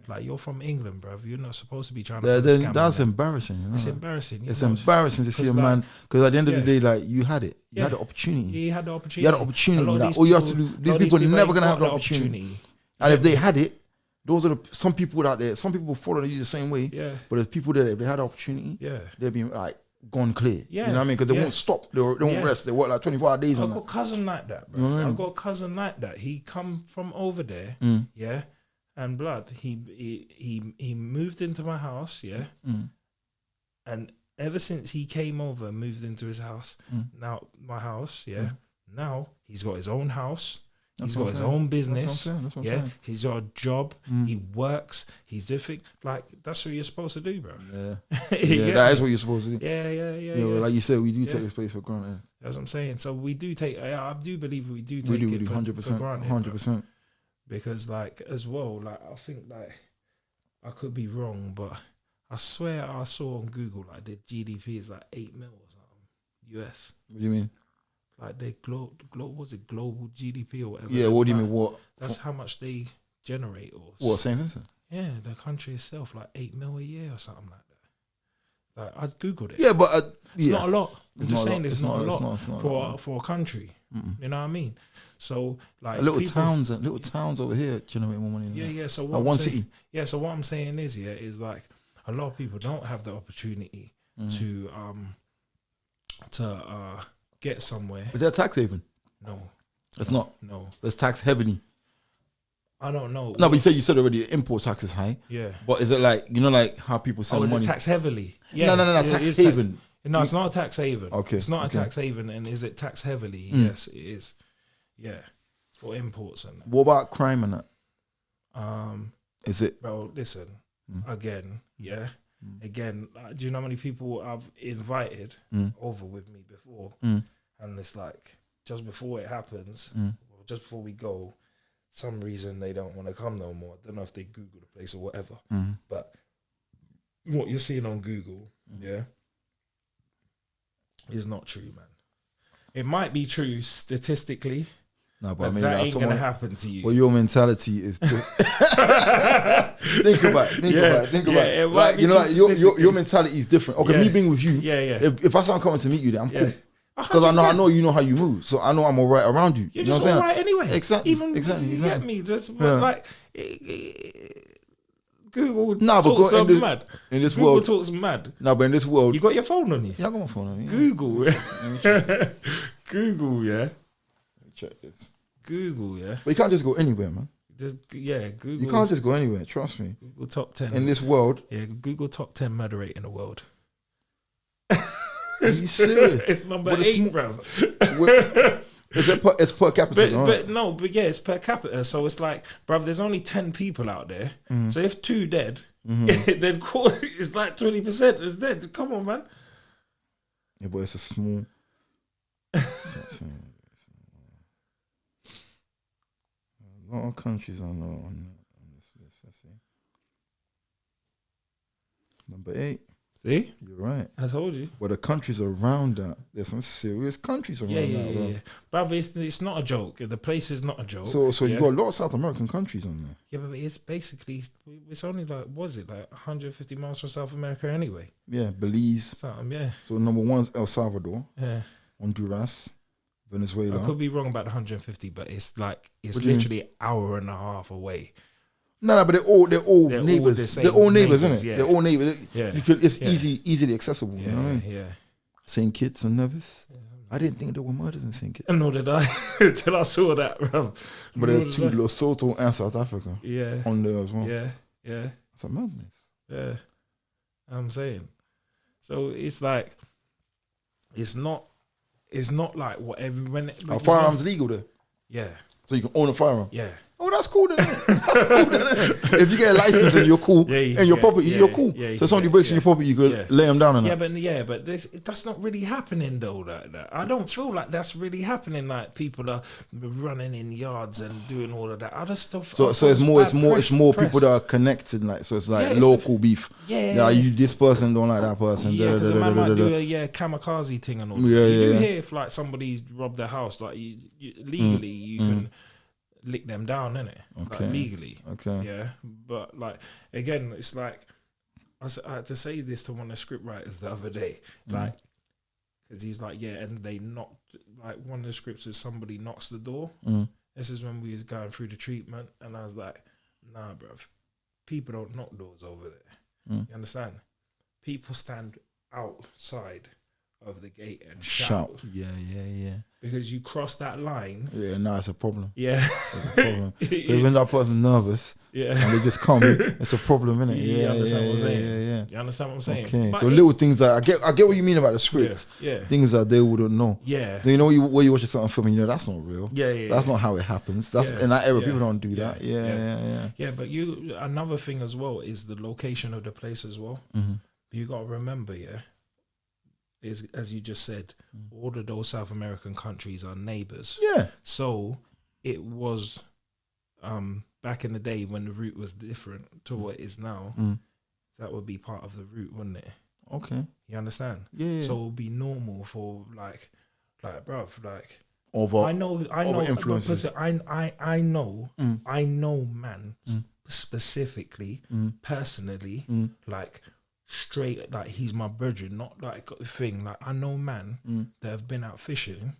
Like, you're from England, bruv. You're not supposed to be trying to pull a scam. That's embarrassing. You know? It's embarrassing. It's embarrassing to see a man, because at the end of the day, like, you had it. You had the opportunity. He had the opportunity. You had the opportunity. Like, all you have to do, these people are never going to have the opportunity. And if they had it, those are some people out there. Some people follow you the same way. Yeah. But there's people there, if they had the opportunity, they'd be like gone clear. Yeah. You know what I mean? Because they won't stop. They won't rest. They work like 24 days. I've got a cousin like that, bro. You know what I mean? I've got a cousin like that. He come from over there, yeah, and blood. He moved into my house, yeah, and ever since he came over and moved into his house, now my house, yeah, now he's got his own house. He's got his own business. That's what I'm yeah, saying. he's got a job. He works. He's different. Like, that's what you're supposed to do, bro. Yeah, that is what you're supposed to do. Yeah. Well, like you said, we do take this place for granted. That's what I'm saying. So we do take. I do believe we do take We do it 100%, for granted. 100%. Because, like, as well, like, I think, like, I could be wrong, but I swear I saw on Google, like, the GDP is like 8 mil or something, US. What do you mean? Like, they was it global GDP or whatever? Yeah, what do you mean? What? That's how much they generate, or What, St. Vincent? yeah, the country itself, like 8 mil a year or something like that. Like, I googled it. Yeah, but it's not a lot. I'm just saying, it's it's not a lot it's not for a country. You know what I mean? So, like, little towns over here generate more money. Yeah. So what one city. Yeah. So what I'm saying is like a lot of people don't have the opportunity to get somewhere. Is that a tax haven? No, it's not. No, it's tax heavily. I don't know. No, but you said already import tax is high. Yeah. But is it like, you know, like how people send money? Is it tax heavily? Yeah. No, tax haven. No, it's not a tax haven. Okay. It's not a tax haven. And is it tax heavily? Yes, it is. Yeah. For imports and that. What about crime and that? Is it? Bro, listen. Again, yeah. Again, do you know how many people I've invited over with me before? And it's like, just before it happens, or just before we go, some reason they don't want to come no more. I don't know if they Google the place or whatever. But what you're seeing on Google, yeah, is not true, man. It might be true statistically. No, but that ain't gonna happen to you. Well, your mentality is. Think about it. Like your mentality is different. Okay, me being with you. If I start coming to meet you, then I'm cool. Because I know you know how you move, so I know I'm alright around you. You're you know just alright anyway. Exactly. You get me? Just like Google talks mad. In this Google world, talks mad. No, but in this world, you got your phone on you. Yeah, I got my phone on me. Google, Google, yeah. Let me check this. Google, yeah. But you can't just go anywhere, man. Google. You can't just go anywhere. Trust me. Google top 10 in this world. Yeah, Google top 10 murder rate in the world. Are you serious? It's number 8, bro. It's per capita, but it's per capita. So it's like, bruv, there's only 10 people out there. So if 2 dead, then it's like 20% is dead. Come on, man. Yeah, but it's a small. A lot of countries I know on this list. Let's see. Number 8. See? You're right. I told you. But the countries around that, there's some serious countries around that. Yeah. But it's not a joke. The place is not a joke. So you got a lot of South American countries on there. Yeah, but it's basically, it's only like, was it like 150 miles from South America anyway? Yeah, Belize. Something, yeah. So number 1 is El Salvador. Yeah. Honduras. Venezuela. I could be wrong about the 150, but it's like, it's literally an hour and a half away. No, but they're all neighbors. They're all neighbors, isn't it? Yeah. They're all neighbors. Yeah. It's easily accessible. Yeah, you know what I mean? Yeah. St. Kitts and Nevis. I didn't think there were murders in St. Kitts. Nor did I till I saw that, bro. But there's 2, Lesotho and South Africa. Yeah. On there as well. Yeah. It's a madness. Yeah. I'm saying. So it's like, it's not like whatever. When firearms legal there. Yeah. So you can own a firearm. Yeah. Oh, that's cool then. If you get a license and you're cool, and your property, you're cool. So somebody breaks in your property, you could lay them down on that. But that's not really happening though. That I don't feel like that's really happening. Like people are running in yards and doing all of that other stuff. So it's more people that are connected. Like so, it's like local beef. Yeah. This person don't like that person. Yeah, because a man might do a kamikaze thing and all. You hear if like somebody robbed their house, like legally you can lick them down, innit? Okay. Like legally. Okay. Yeah. But like again, it's like I had to say this to one of the script writers the other day, like because he's like, and they knocked, like one of the scripts is somebody knocks the door. This is when we was going through the treatment, and I was like, nah, bruv, people don't knock doors over there. You understand? People stand outside of the gate and shout. Yeah. Because you cross that line. Yeah, no, it's a problem. Yeah. It's a problem. So when that person's nervous and they just come, it's a problem, innit? You understand what I'm saying? Yeah. You understand what I'm saying? Okay. But so little things that I get what you mean about the script. Yeah. Things that they wouldn't know. Yeah. So you know where you watch a certain film and you know that's not real. Yeah. That's not how it happens. That's in that era, people don't do that. Yeah. But another thing as well is the location of the place as well. You gotta remember, is, as you just said, all of those South American countries are neighbors. Yeah. So it was back in the day when the route was different to what it is now. That would be part of the route, wouldn't it? Okay. You understand? Yeah. So it would be normal for like bruv, like over I know influences. I know man specifically, personally, like straight, like he's my brethren, not like a thing. Like I know man that have been out fishing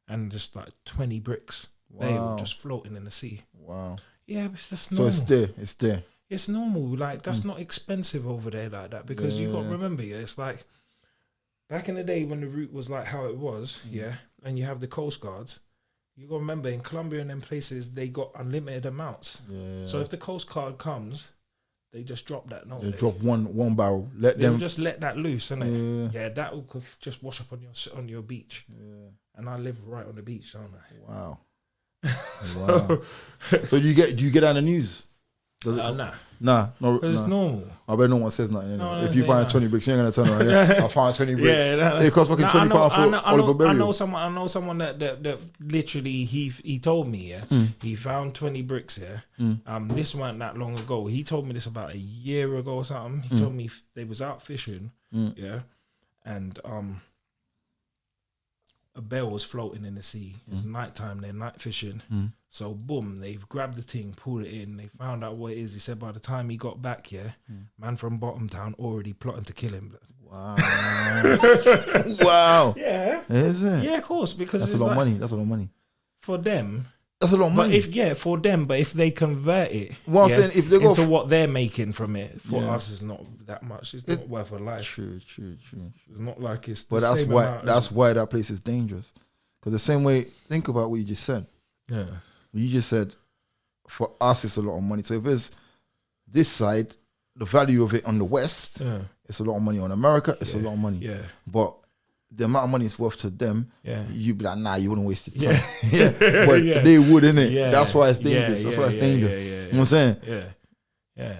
and just like 20 bricks, bail just floating in the sea. Wow. Yeah, but it's just normal. So it's there. It's normal. Like that's not expensive over there like that, because you got to remember, it's like back in the day when the route was like how it was, and you have the coast guards. You got to remember in Colombia and them places they got unlimited amounts. So if the coast guard comes, they just drop that. No, they drop one barrel. They'll just let that loose, innit? Yeah, that could just wash up on your beach. Yeah. And I live right on the beach, don't I? Wow. Wow. So do you get on the news? Nah. It's normal. I bet no one says nothing. No, if you find 20 bricks, you ain't gonna turn around. I found 20 bricks. It costs fucking £20 for Oliver Berry. I know someone that literally he told me he found 20 bricks this wasn't that long ago. He told me this about a year ago or something. He told me they was out fishing, and a bale was floating in the sea. It's nighttime, they're night fishing. So boom, they've grabbed the thing, pulled it in, they found out what it is. He said by the time he got back, man from Bottom Town already plotting to kill him. Wow. Wow. Yeah. Is it? Yeah, of course, because That's it's a lot of like, money. That's a lot of money. for them. That's a lot of money. But for them, but if they convert it I'm saying, if they go into what they're making from it, for Yeah. us, it's not that much. It's not worth a life. True. It's not like it's. But that's why that place is dangerous. Because the same way, think about what you just said. Yeah. You just said, for us, it's a lot of money. So if it's this side, the value of it on the West, it's a lot of money. On America, it's a lot of money. Yeah. But the amount of money it's worth to them, you'd be like, nah, you wouldn't waste your time. Yeah. But they would, innit? Yeah. That's why it's dangerous. That's why it's dangerous. You know what I'm saying? Yeah.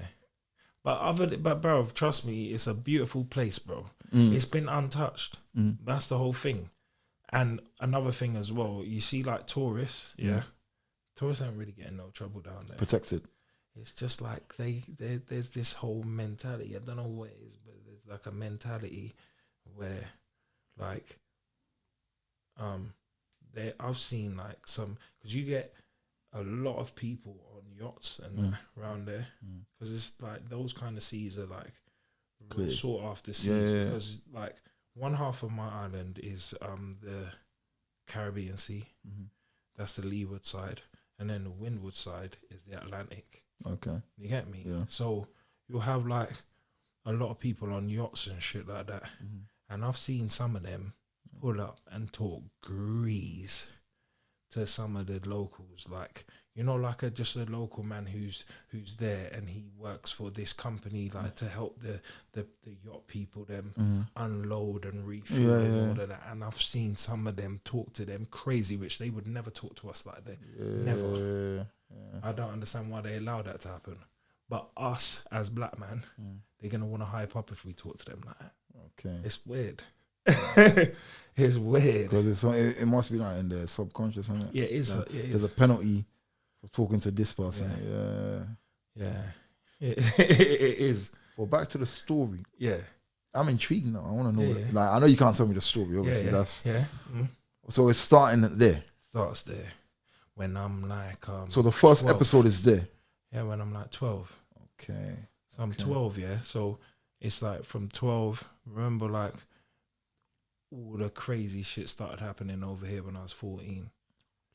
But bro, trust me, it's a beautiful place, bro. It's been untouched. That's the whole thing. And another thing as well, you see like tourists, tourists ain't really getting no trouble down there. Protected. It's just like there's this whole mentality. I don't know what it is, but there's like a mentality where like I've seen like some, because you get a lot of people on yachts and around there, because it's like those kind of seas are like Clear. sought after seas, because like one half of my island is the Caribbean Sea, that's the leeward side, and then the windward side is the Atlantic. Okay. You get me? Yeah. So you'll have like a lot of people on yachts and shit like that. And I've seen some of them pull up and talk grease to some of the locals. Like, you know, like just a local man who's there and he works for this company, like to help the yacht people, them unload and refuel and all of that. And I've seen some of them talk to them crazy, which they would never talk to us like that. Never. I don't understand why they allow that to happen. But us as black man, they're gonna want to hype up if we talk to them like that. Okay. It's weird. It's weird. Because it must be like in the subconscious, isn't it? Yeah, it is. Like, there's a penalty for talking to this person. Yeah. It is. Well, back to the story. Yeah. I'm intrigued now. I want to know. Like, I know you can't tell me the story. Obviously, that's. Mm-hmm. So it's starting there. Starts there. When I'm like. So the first 12. episode is there. Yeah, when I'm like 12. Okay. So I'm 12, yeah. So it's like from 12. Remember, like, all the crazy shit started happening over here when I was 14.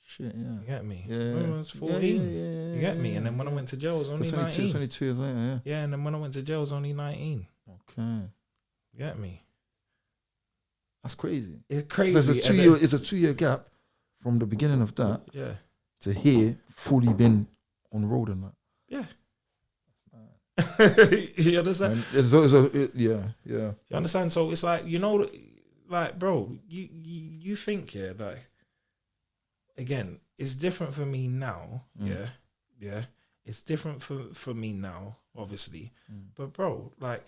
Shit, yeah. You get me? Yeah. When I was 14. You get me? And then when I went to jail, I was only 19. 22 years later, yeah. Yeah, and then when I went to jail, I was only 19. Okay. You get me? That's crazy. It's crazy. There's a 2-year gap from the beginning of that to here, fully been on the road and that. Yeah. You understand? Yeah. You understand? So it's like, you know, like, bro, you think, like, again, it's different for me now, yeah. It's different for me now, obviously. But bro, like,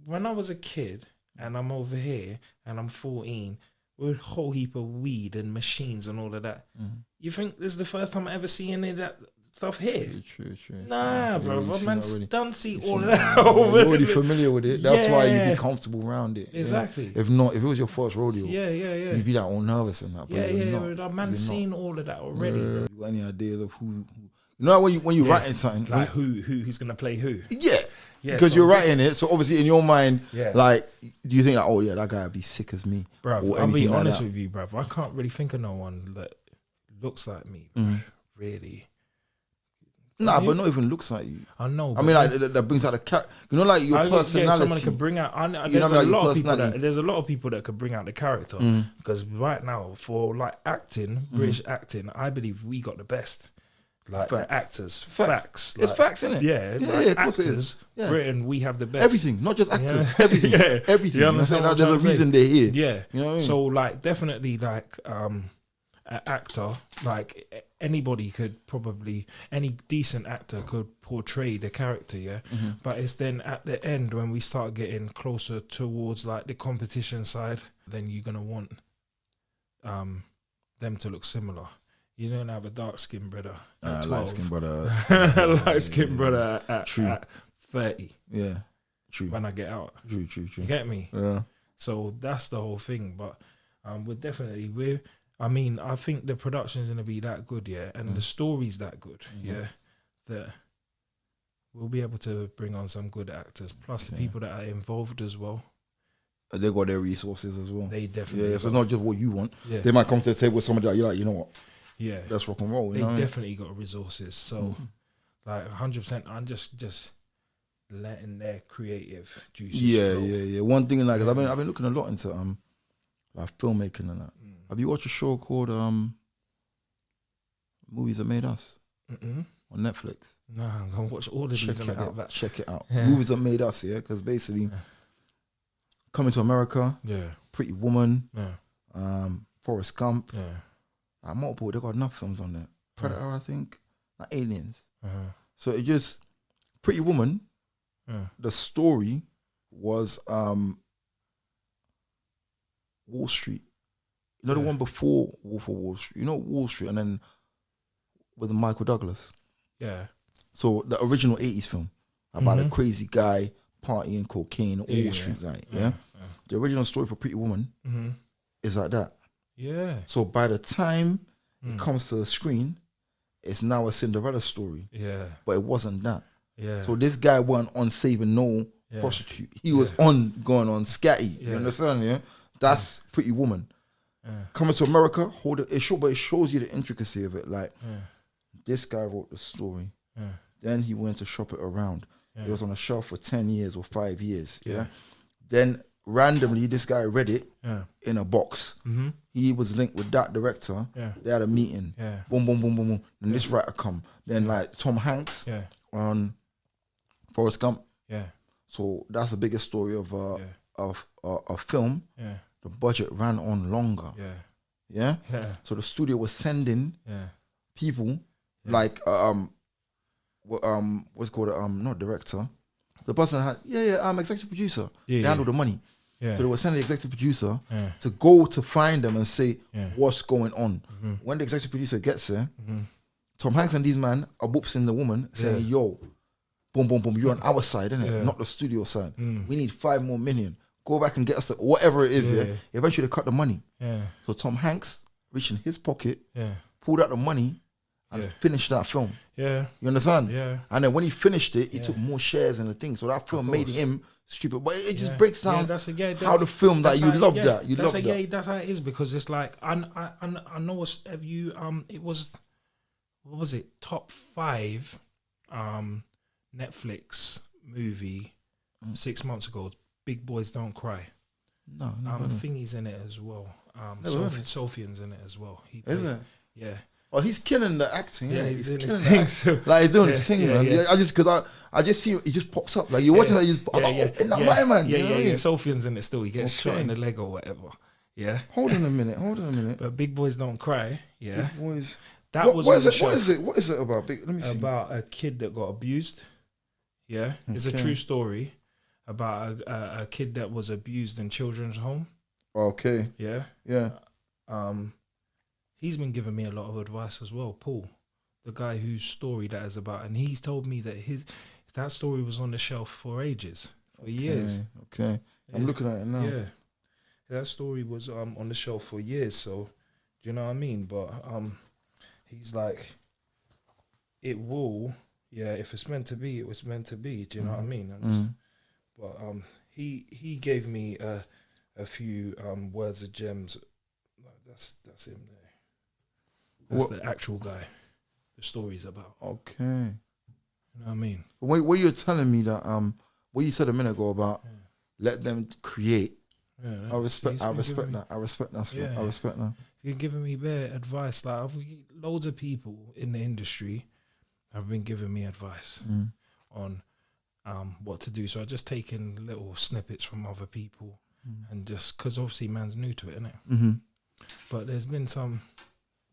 when I was a kid and I'm over here and I'm 14 with a whole heap of weed and machines and all of that, you think this is the first time I ever see any of that stuff here? True. Nah, bro. Man's done see all of that. that. You're already familiar with it. That's why you'd be comfortable around it. Exactly. Yeah? If not, if it was your first rodeo, yeah, you'd be like all nervous and that. But that man's seen all of that already. You got any ideas of who you know, when you're writing something, like who's gonna play who? Yeah, because so you're writing it. So obviously in your mind, Yeah. like, do you think like, oh yeah, that guy would be sick as me, bruv? I'll be honest with you, bruv. I can't really think of no one that looks like me, really. Nah, but not even looks like you. I know. I mean, like that brings out the character. You know, like your personality. Yeah, someone can bring out. There's a lot of people that could bring out the character. Because right now, for like acting, British acting, I believe we got the best. Like Facts. the actors, Facts. Like, it's facts, isn't it? Yeah, of course actors, it is. Yeah. Britain, we have the best. Everything, not just actors. Yeah. Everything, everything. You understand? Like, there's a reason they're here. Yeah, you know what I mean? So like, definitely like an actor, like anybody could probably, any decent actor could portray the character. Yeah, but it's then at the end when we start getting closer towards like the competition side, then you're gonna want them to look similar. You don't have a dark skinned brother at 12. Light skinned brother. Light skinned brother at 30. Yeah, true. When I get out. True. You get me? Yeah. So that's the whole thing. But we're definitely I mean, I think the production is gonna be that good, and the story's that good, that we'll be able to bring on some good actors, plus the people that are involved as well. They got their resources as well. They definitely. So it's not just what you want. Yeah. They might come to the table with somebody that you're like, you know what? Yeah. Let's rock and roll. They definitely got resources. So, like 100%, I'm just letting their creative juices flow. One thing, like, I've been looking a lot into like filmmaking and that. Have you watched a show called Movies That Made Us on Netflix? No, I'm gonna watch all of these and I get back. Check it out. Movies That Made Us, because basically Coming to America, Pretty Woman, Forrest Gump, like multiple. They got enough films on there. Predator, I think, like Aliens. So it just Pretty Woman. The story was Wall Street. You know the one before Wolf of Wall Street. You know Wall Street, and then with Michael Douglas. Yeah. So the original 80s film about a crazy guy partying cocaine, Wall Street guy. The original story for Pretty Woman is like that. Yeah. So by the time it comes to the screen, it's now a Cinderella story. Yeah. But it wasn't that. Yeah. So this guy wasn't on saving no prostitute. He was on going on scatty. You understand? Yeah. That's Pretty Woman. Coming to America, but it shows you the intricacy of it. Like this guy wrote the story. Then he went to shop it around. It was on a shelf for 10 years or 5 years. Then randomly, this guy read it in a box. He was linked with that director. They had a meeting. Boom, boom, boom, boom, boom. And this writer come. Then like Tom Hanks on Forrest Gump. So that's the biggest story of a film. The budget ran on longer. So the studio was sending people like what's it called not director. The person had executive producer. They handled the money. So they were sending the executive producer to go to find them and say what's going on. When the executive producer gets there, Tom Hanks and these man are whoopsing the woman saying, yo, boom, boom, boom, you're on our side, innit? Not the studio side. We need 5 more million. Go back and get us whatever it is. Eventually they cut the money. So Tom Hanks reached in his pocket, pulled out the money and finished that film. You understand? And then when he finished it, he took more shares in the thing. So that film made him stupid. But it just breaks down how the film that you love that. You love that. That's how it is, because it's like I know it was, what was it, top 5 Netflix movie Six months ago. Big Boys Don't Cry. No, Thingy's in it as well. Sofian's in it as well. Is it? Yeah. Oh, he's killing the acting. Yeah, he's in his thing. So. Like he's doing his thing, man. Yeah. I just see it just pops up. Like you watch it, man. Yeah. Sofian's in it still. He gets shot in the leg or whatever. Yeah. Hold on a minute. But Big Boys Don't Cry. Yeah. Big Boys. What is it? What is it about? Let me see. About a kid that got abused. Yeah. It's a true story about a kid that was abused in children's home. Okay. Yeah. Yeah. He's been giving me a lot of advice as well, Paul, the guy whose story that is about, and he's told me that that story was on the shelf for ages, for years. Okay. I'm looking at it now. Yeah. That story was on the shelf for years, so do you know what I mean? But he's like, it will, if it's meant to be, it was meant to be. Do you know what I mean? But he gave me a few words of gems. That's him there. That's the actual guy the story's about. Okay. You know what I mean? What you're telling me that what you said a minute ago about let them create. I respect that. I respect that. You're giving me bare advice. Like loads of people in the industry have been giving me advice on what to do. So I've just taken little snippets from other people and just, because obviously man's new to it, innit? But there's been some.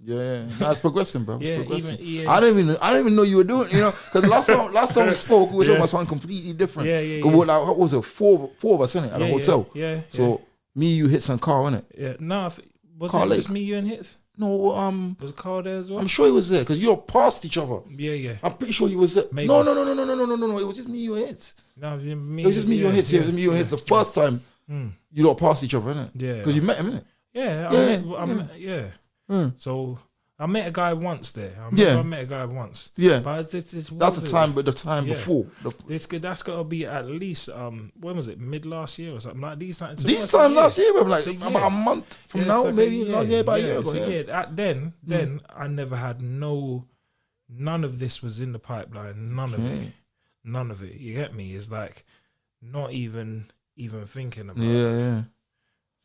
Yeah, it's progressing, bro. It's progressing. I don't even know you were doing. You know, because last time we spoke, we were talking about something completely different. Like, what was it? Four of us, innit, at a hotel. So me, you, Hits, and Carl, innit? Yeah. No, was Carl it Lake. just me, you, and Hits? No, was Carl there as well? I'm sure he was there because you're past each other. Yeah. I'm pretty sure he was there. Maybe. No. It was just me, you, and Hits. No, me. It was just me, you, and Hits. It was me, you, and Hits. The first time you lot passed each other, innit? Yeah. Because you met him, innit? So I met a guy once there. I met a guy once. Yeah. But that's the time, but the time before. That's got to be at least, when was it? Mid last year or something? Like these times. Last year, like about a month from now, like maybe about a year ago. So then I never had none of this was in the pipeline. None of it. You get me? It's like not even thinking about it. Yeah.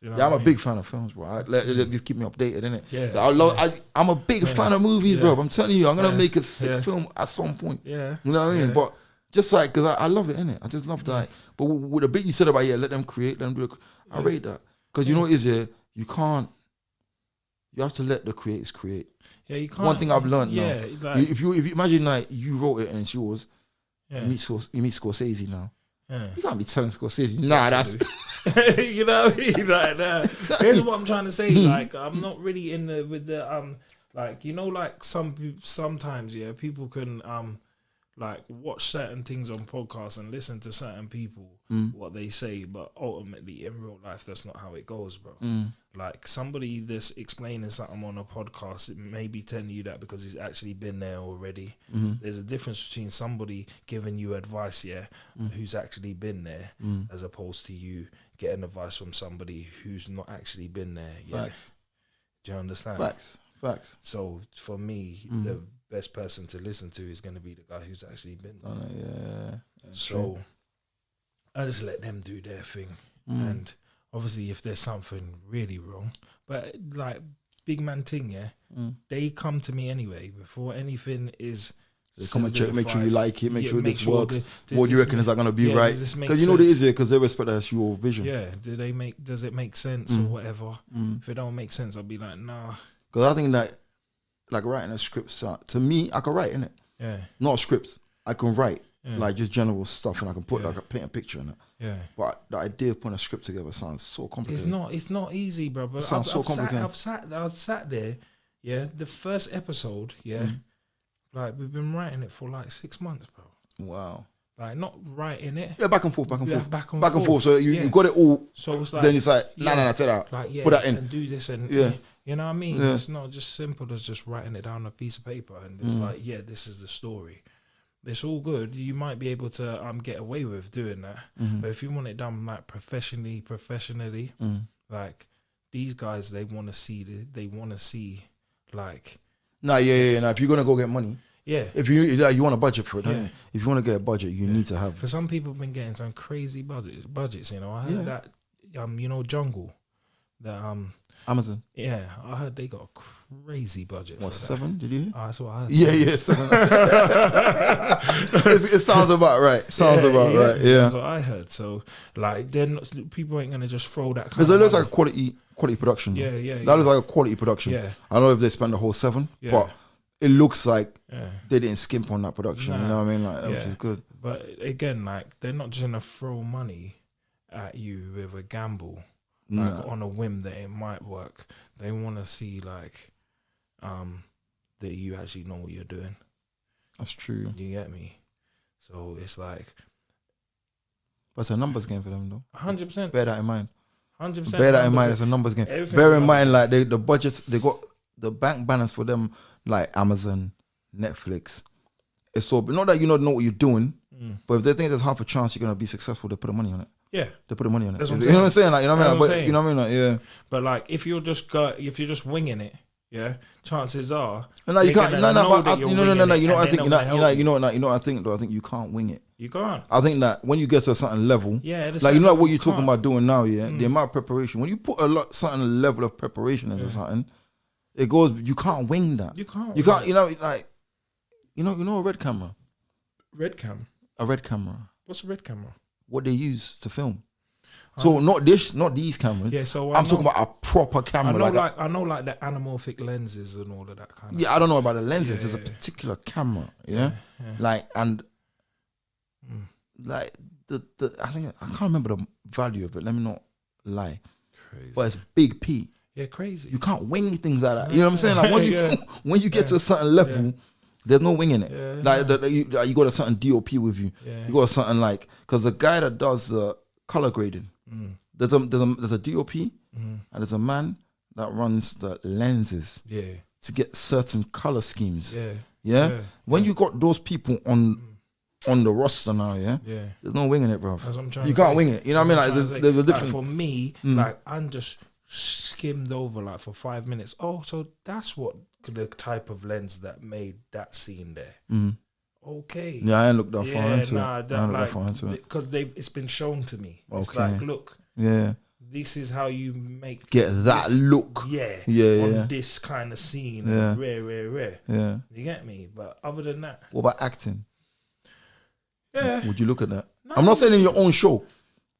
You know I'm a big fan of films, bro. Just keep me updated, innit? Yeah. I'm a big fan of movies, bro. I'm telling you, I'm gonna make a sick film at some point. Yeah. You know what I mean? But just like, because I love it, innit? I just love that. But with the bit you said about, let them create, let them do it, I rate that. Because you know what it is, you have to let the creators create. Yeah, you can't. One thing I've learned now, like, if you imagine like you wrote it and it's yours, you meet Scorsese now. Yeah. You can't be telling Scorsese, nah, that's... you know what I mean? Like that. Exactly. Here's what I'm trying to say. Like, I'm not really with the like, you know, like sometimes people can like watch certain things on podcasts and listen to certain people what they say, but ultimately in real life that's not how it goes, bro. Like somebody that's explaining something on a podcast, it may be telling you that because he's actually been there already. There's a difference between somebody giving you advice, who's actually been there, as opposed to you getting advice from somebody who's not actually been there. Yeah. Facts. Do you understand? Facts. So for me, the best person to listen to is going to be the guy who's actually been there. So true. I just let them do their thing. And obviously if there's something really wrong, but like big man thing, they come to me anyway before anything is... They come and check, make sure you like it, make sure this works. What do you reckon is that going to be right? Because you know there is it, because they respect that's your vision. Yeah, does it make sense or whatever? If it don't make sense, I'll be like, nah. Because I think that, like writing a script, to me, I can write, innit? Yeah. Not scripts. I can write, like just general stuff, and I can put like a paint a picture in it. Yeah. But the idea of putting a script together sounds so complicated. It's not easy, bro. But it sounds so complicated. I've sat there, the first episode, like we've been writing it for like 6 months, bro. Wow. Like not writing it. Yeah, back and forth. So you got it all. So it's like, then it's like, nah, take that out. Like, put that in. And do this and you know what I mean? Yeah. It's not just simple as just writing it down on a piece of paper and it's like, this is the story. It's all good. You might be able to get away with doing that. But if you want it done like professionally, like these guys, they want to see like... Nah, Now, if you're going to go get money, if you want a budget for it, if you want to get a budget, you need to have... For some people have been getting some crazy budgets, you know. I heard that, you know, Jungle, that Amazon. Yeah, I heard they got a crazy budget. What, 7? Did you hear? That's what I heard. Yeah, 7. It sounds about right. Right. Yeah, that's what I heard. So, like, then people ain't gonna just throw that. Because it looks like a quality production. Yeah. That looks like a quality production. Yeah. I don't know if they spent the whole 7, but it looks like they didn't skimp on that production. You know what I mean? Like, which is good. But again, like, they're not just gonna throw money at you with a gamble. Like on a whim that it might work. They want to see like that you actually know what you're doing. That's true. You get me? So it's like, but it's a numbers game for them though. 100%. Bear that in mind. 100%. Bear that in mind. It's a numbers game. Bear in mind, like the budgets, they got the bank balance for them, like Amazon, Netflix. It's so not that you don't know what you're doing, but if they think there's half a chance you're gonna be successful, they put the money on it. Yeah, they put the money on it. That's you know what I'm saying? Like, you know what I mean? Like, but you know what I mean? Like, yeah. But like, if you're just winging it, chances are. No, you can't. No. You know what I think? You know what I think? Though I think you can't wing it. You can't. I think that when you get to a certain level, like you know what you're talking about doing now, the amount of preparation. When you put certain level of preparation into something, it goes. You can't wing that. You can't. You know, like you know a red camera. Red cam. A red camera. What's a red camera? What they use to film. So not these cameras. Yeah, so I'm talking about a proper camera. I know like the anamorphic lenses and all of that kind of stuff. I don't know about the lenses. There's a particular camera, like and like the I think I can't remember the value of it. Let me not lie. Crazy. But it's big P. Yeah, crazy. You can't wing things like that. You know what I'm saying? Like once when you get to a certain level. There's no wing in it. You got a certain DOP with you. You got a certain like, because the guy that does the color grading, there's a DOP and there's a man that runs the lenses to get certain color schemes. Yeah. When you got those people on the roster now, there's no winging it, bro. You can't wing it. You know what I mean? Like there's a difference. Like for me, like I'm just skimmed over like for 5 minutes. Oh, so that's what the type of lens that made that scene there. Okay. Yeah, I ain't looked that far into it. Because it's been shown to me. It's like, look. Yeah. This is how you get that look. On this kind of scene. Yeah. Rare. Yeah. You get me? But other than that. What about acting? Yeah. Would you look at that? No. I'm not saying in your own show.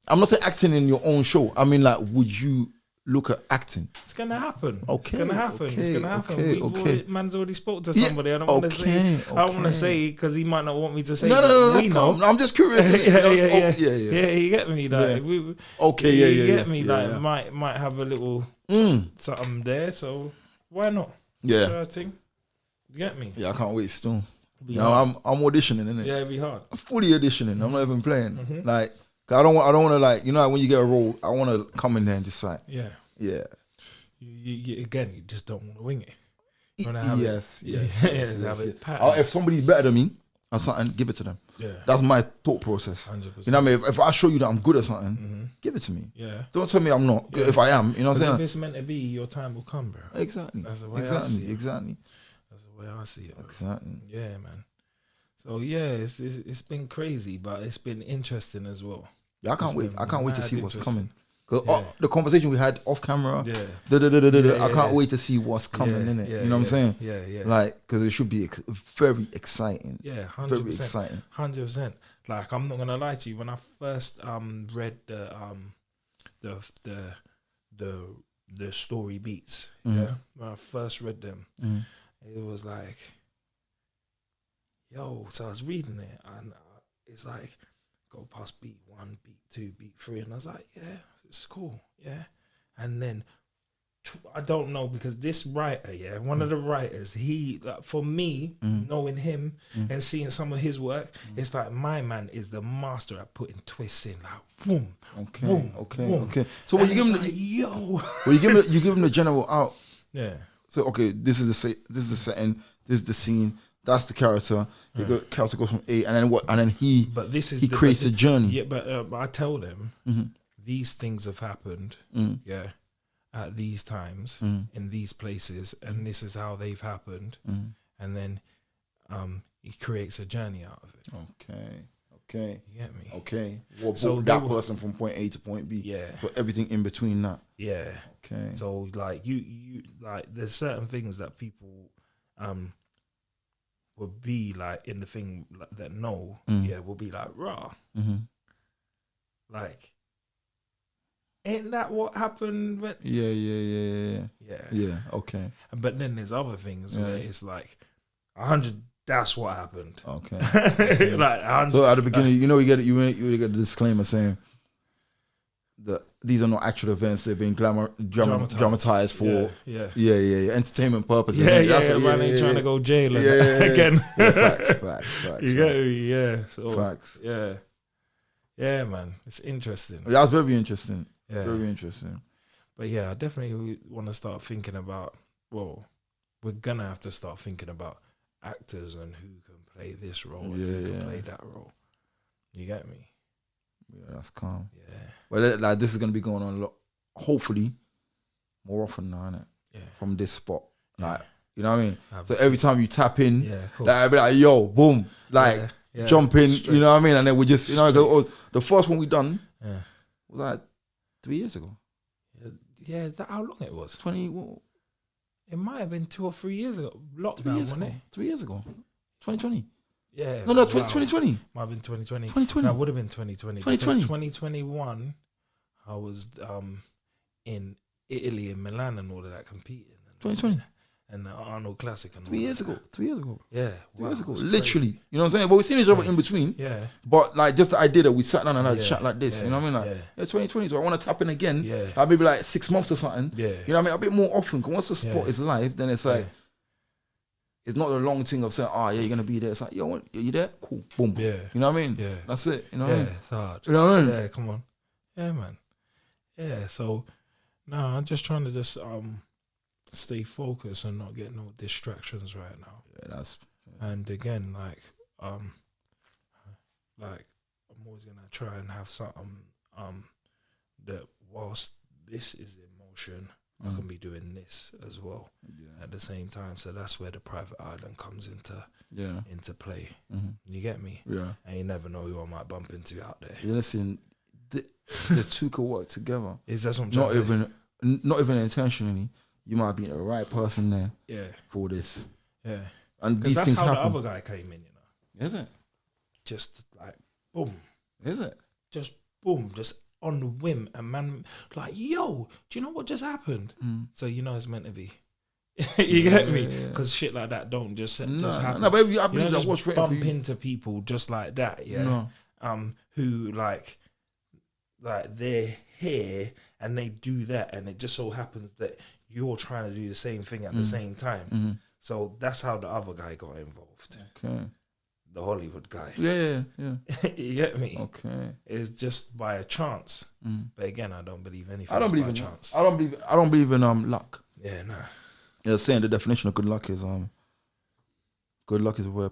I'm not saying acting in your own show. I mean, like, would you look at acting? It's gonna happen. Okay. It's gonna happen. Okay, it's gonna happen. Okay. Man's already spoke to somebody. I don't want to say. I don't want to say because he might not want me to say. No. We know. I'm just curious. Yeah. You get me? Like, you get me? Like, might have a little something there. So why not? Yeah. Sort of thing. You get me? Yeah, I can't wait still. I'm auditioning, innit? Yeah, it'd be hard. I'm fully auditioning. I'm not even playing. Like, I don't want to, like, you know, like when you get a role, I want to come in there and just like, yeah. You again, you just don't want to wing it. You want to have have it patterned. If somebody's better than me or something, give it to them. Yeah, that's my thought process. 100%. You know what I mean? If I show you that I'm good at something, give it to me. Yeah, don't tell me I'm not. If I am, you know what I'm saying? If it's meant to be, your time will come, bro. Exactly. That's the way I see it. Exactly. That's the way I see it. Bro. Exactly. Yeah, man. So yeah, it's been crazy, but it's been interesting as well. Yeah, I can't wait. I can't wait to see what's coming. Cause the conversation we had off camera, I can't wait to see what's coming in it. You know what I'm saying? Yeah. Like, because it should be very exciting. Yeah, 100%. Very exciting. 100%. Like, I'm not gonna lie to you. When I first read the story beats, when I first read them, it was like, yo. So I was reading it, and it's like, go past beat 1, beat 2, beat 3, and I was like, yeah, it's cool, yeah. And then I don't know, because this writer, one of the writers, he, like, for me, knowing him and seeing some of his work, it's like my man is the master at putting twists in, like boom, okay. So when you give him, you give him the general out. Yeah. So okay, this is the setting, this is the scene. That's the character. The character goes from A, and then what? And then he creates a journey. Yeah, but I tell them these things have happened. At these times in these places, and this is how they've happened. And then he creates a journey out of it. Okay. You get me? Okay. What so that person from point A to point B? Yeah. So everything in between that. Yeah. Okay. So like you like there's certain things that people will be like in the thing that will be like raw. Like, ain't that what happened? When Yeah. Okay. But then there's other things where it's like 100. That's what happened. Okay. Like 100. So at the beginning, you get the disclaimer saying that these are not actual events; they're being dramatized for entertainment purposes. Man ain't trying to go jail again. Facts. You get me? Yeah. So, facts. Yeah, man. It's interesting. That's very interesting. Yeah. Very interesting. But yeah, I definitely want to start thinking about. Well, we're gonna have to start thinking about actors and who can play this role and who can play that role. You get me? Yeah, that's calm. Yeah. Well, like this is gonna be going on a lot. Hopefully, more often now, innit? Yeah. From this spot, like you know what I mean. So every time you tap in, cool. like I'll be like, yo, boom, like jump in, straight. you know what I mean, and then we just, the first one we done was like 3 years ago. Yeah, is that how long it was? 20. What? It might have been 2 or 3 years ago. Lockdown, wasn't it? 3 years ago. 2020. Yeah. No, 2020. Might have been 2020. 2020. No, it would have been 2020. 2020. 2021, I was in Italy and Milan and all of that competing. 2020. And the Arnold Classic. And 3 years ago. 3 years ago. Yeah. 3 years ago. Literally. Crazy. You know what I'm saying? But we've seen each other in between. Yeah. But like just the idea that we sat down and had a chat like this. You know what I mean? Like, 2020. So I want to tap in again. Yeah. Like maybe like 6 months or something. Yeah. You know what I mean? A bit more often. Because once the spot is live, then it's like, it's not a long thing of saying, oh yeah, you're going to be there. It's like, yo, you there? Cool. Boom. Yeah. You know what I mean? Yeah. That's it. You know what I mean? It's hard. You know what I mean? Yeah, come on. Yeah, man. Yeah, so, I'm just trying to stay focused and not get no distractions right now. Yeah, and again, like I'm always gonna try and have something that whilst this is in motion, I can be doing this as well at the same time. So that's where the private island comes into play. You get me? Yeah. And you never know who I might bump into out there. Yeah, listen, the two could work together. Is that something? Not even intentionally. You might be the right person there. Yeah. For this. Yeah. And these that's things how happen. the other guy came in. Is it? Just like boom. Is it? Just boom. Just on the whim, and man, like, yo, do you know what just happened? So you know it's meant to be. You get me? Because shit like that don't just happen. No, baby, I believe just what's bump into people just like that, yeah. No. Who like they're here and they do that, and it just so happens that you're trying to do the same thing at the same time. So that's how the other guy got involved. Okay. The Hollywood guy. Yeah. You get me? Okay. It's just by a chance. But again, I don't believe anything. I don't believe in chance. I don't believe in luck. Yeah, nah. Yeah, saying the definition of good luck is where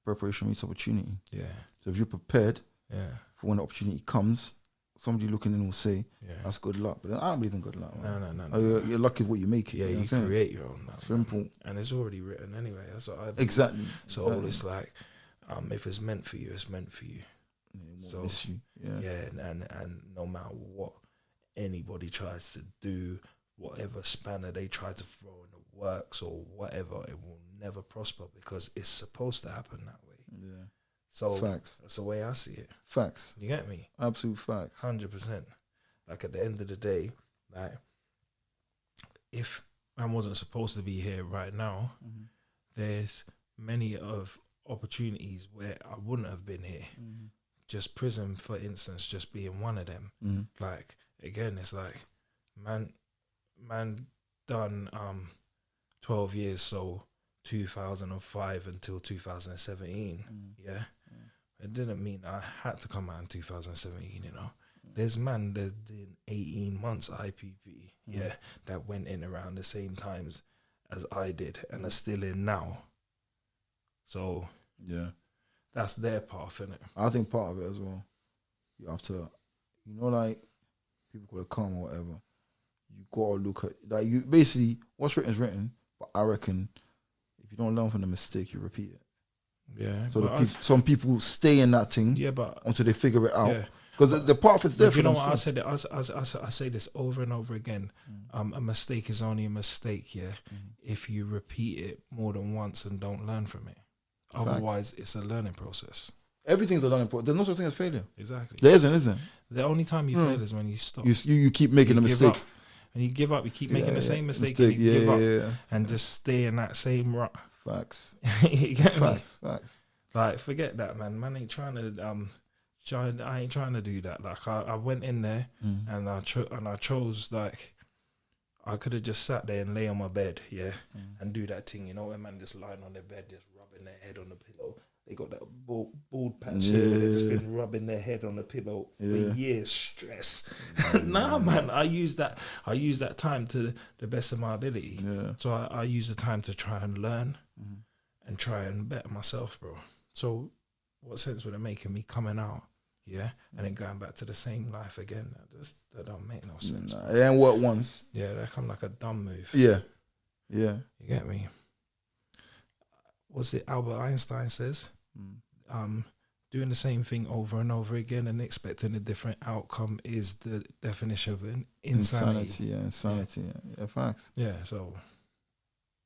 preparation meets opportunity. Yeah. So if you're prepared for when the opportunity comes, somebody looking in will say, that's good luck. But I don't believe in good luck. No. Your luck is what you make it. Yeah, you create your own luck. Simple. And it's already written anyway. That's what I do. Exactly. So it's like, if it's meant for you, it's meant for you. Yeah, so miss you. And no matter what anybody tries to do, whatever spanner they try to throw in the works or whatever, it will never prosper because it's supposed to happen that way. Yeah. So facts. That's the way I see it. Facts. You get me? Absolute facts. 100%. Like at the end of the day, like if man wasn't supposed to be here right now, there's many of opportunities where I wouldn't have been here. Just prison, for instance, just being one of them. Like again, it's like man done 12 years, so 2005 until 2017. It didn't mean I had to come out in 2017, you know. There's man that did 18 months IPP, that went in around the same times as I did and are still in now. So that's their path, innit? I think part of it as well, you have to, like people call it karma or whatever. You gotta look at like you basically what's written is written, but I reckon if you don't learn from the mistake, you repeat it. Yeah. So some people stay in that thing, but until they figure it out. Because the path is there. You know what I said? I say this over and over again. A mistake is only a mistake. If you repeat it more than once and don't learn from it. Otherwise, it's a learning process. Everything's a learning process. There's no such thing as failure. Exactly. There isn't. The only time you fail is when you stop. You keep making a mistake. And you give up. You keep making the same mistake and you give up. And just stay in that same rut. Facts. You get me? Facts. Like, forget that, man. Man ain't trying to... I ain't trying to do that. Like, I went in there and I chose, like... I could have just sat there and lay on my bed, and do that thing, you know, where man just lying on their bed, just rubbing their head on the pillow. They got that bald patch here, they've just been rubbing their head on the pillow for years, stress. Nah, man, I use that time to the best of my ability. So I use the time to try and learn and try and better myself, bro. So what sense would it make of me coming out, and then going back to the same life again? That don't make no sense. Nah, it ain't worked once. Yeah, that come like a dumb move. Yeah. You get me? What's it Albert Einstein says? Doing the same thing over and over again and expecting a different outcome is the definition of an insanity. Insanity. Yeah, facts. Yeah, so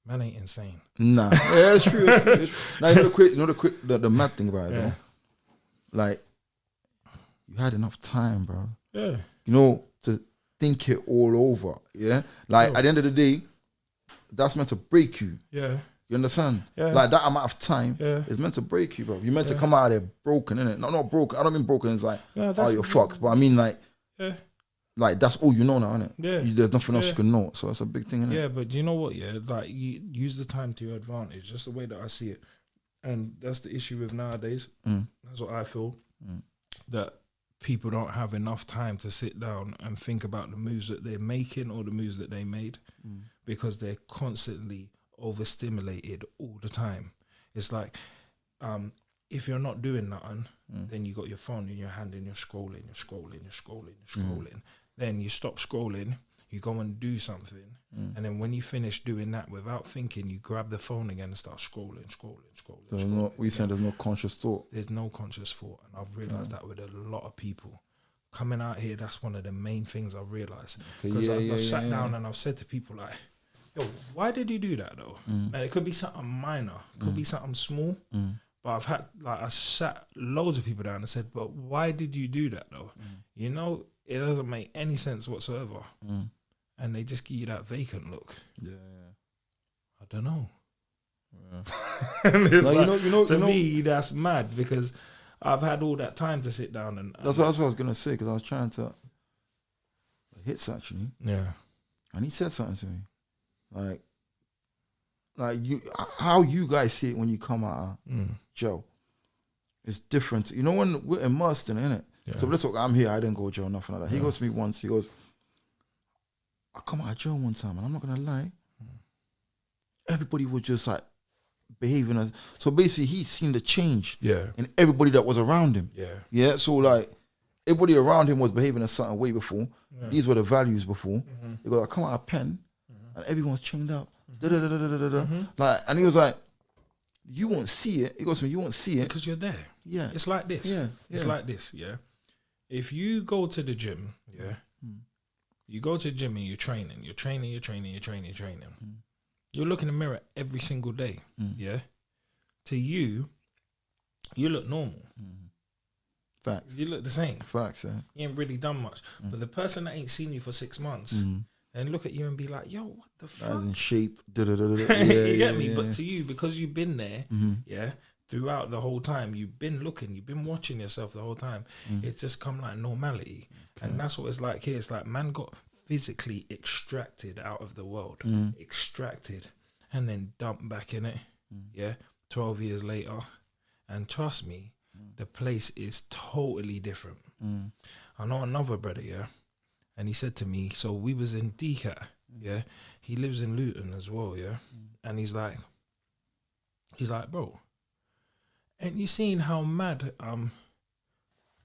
man ain't insane. Nah, that's true. Now the mad thing about it, bro. Like, you had enough time, bro. Yeah. To think it all over. Yeah. Like at the end of the day, that's meant to break you. Yeah. You understand? Yeah. Like that amount of time is meant to break you, bro. You're meant to come out of there broken, innit? Not broken. I don't mean broken. It's like, you're fucked. But I mean like, like that's all you know now, innit? Yeah. There's nothing else you can know. So it's a big thing, innit? Yeah, but you know what? Yeah, like you use the time to your advantage. That's the way that I see it, and that's the issue with nowadays. That's what I feel. That people don't have enough time to sit down and think about the moves that they're making or the moves that they made because they're constantly overstimulated all the time. It's like, if you're not doing nothing, then you got your phone in your hand and you're scrolling. Then you stop scrolling, you go and do something, and then when you finish doing that without thinking, you grab the phone again and start scrolling. There's no conscious thought. There's no conscious thought, and I've realised that with a lot of people. Coming out here, that's one of the main things I've realised. Because I've sat down and I've said to people like, yo, why did you do that though? And it could be something minor, it could be something small, but I sat loads of people down and said, but why did you do that though? You know, it doesn't make any sense whatsoever. And they just give you that vacant look. Yeah. I don't know. Yeah. And it's to me, that's mad because I've had all that time to sit down and... That's what I was going to say, because I was trying to... Hits, actually. Yeah. And he said something to me. Like you, how you guys see it when you come out of jail is different. You know, when we're immersed in it, innit? Yeah. So let's talk, I'm here, I didn't go to jail, nothing like that. He goes to me once, he goes, I come out of jail one time, and I'm not going to lie, everybody was just like behaving as... So basically, he's seen the change in everybody that was around him. Yeah. So like, everybody around him was behaving a certain way before. Yeah. These were the values before. He goes, I come out of pen, and everyone's chained up. Like, and he was like, you won't see it. He goes to me, you won't see it. Because you're there. Yeah. It's like this. Yeah. It's like this, yeah. If you go to the gym, you go to the gym and you're training. You look in the mirror every single day, yeah? To you, you look normal. Facts. You look the same. Facts, yeah. You ain't really done much. But the person that ain't seen you for 6 months and look at you and be like, yo, what the fuck? As in shape. You get me? But to you, because you've been there, throughout the whole time, you've been looking, you've been watching yourself the whole time, it's just come like normality. Okay. And that's what it's like here. It's like man got physically extracted out of the world. Extracted. And then dumped back in it. 12 years later. And trust me, the place is totally different. I know another brother, and he said to me, so we was in DCAT, he lives in Luton as well, and he's like, bro, ain't you seen how mad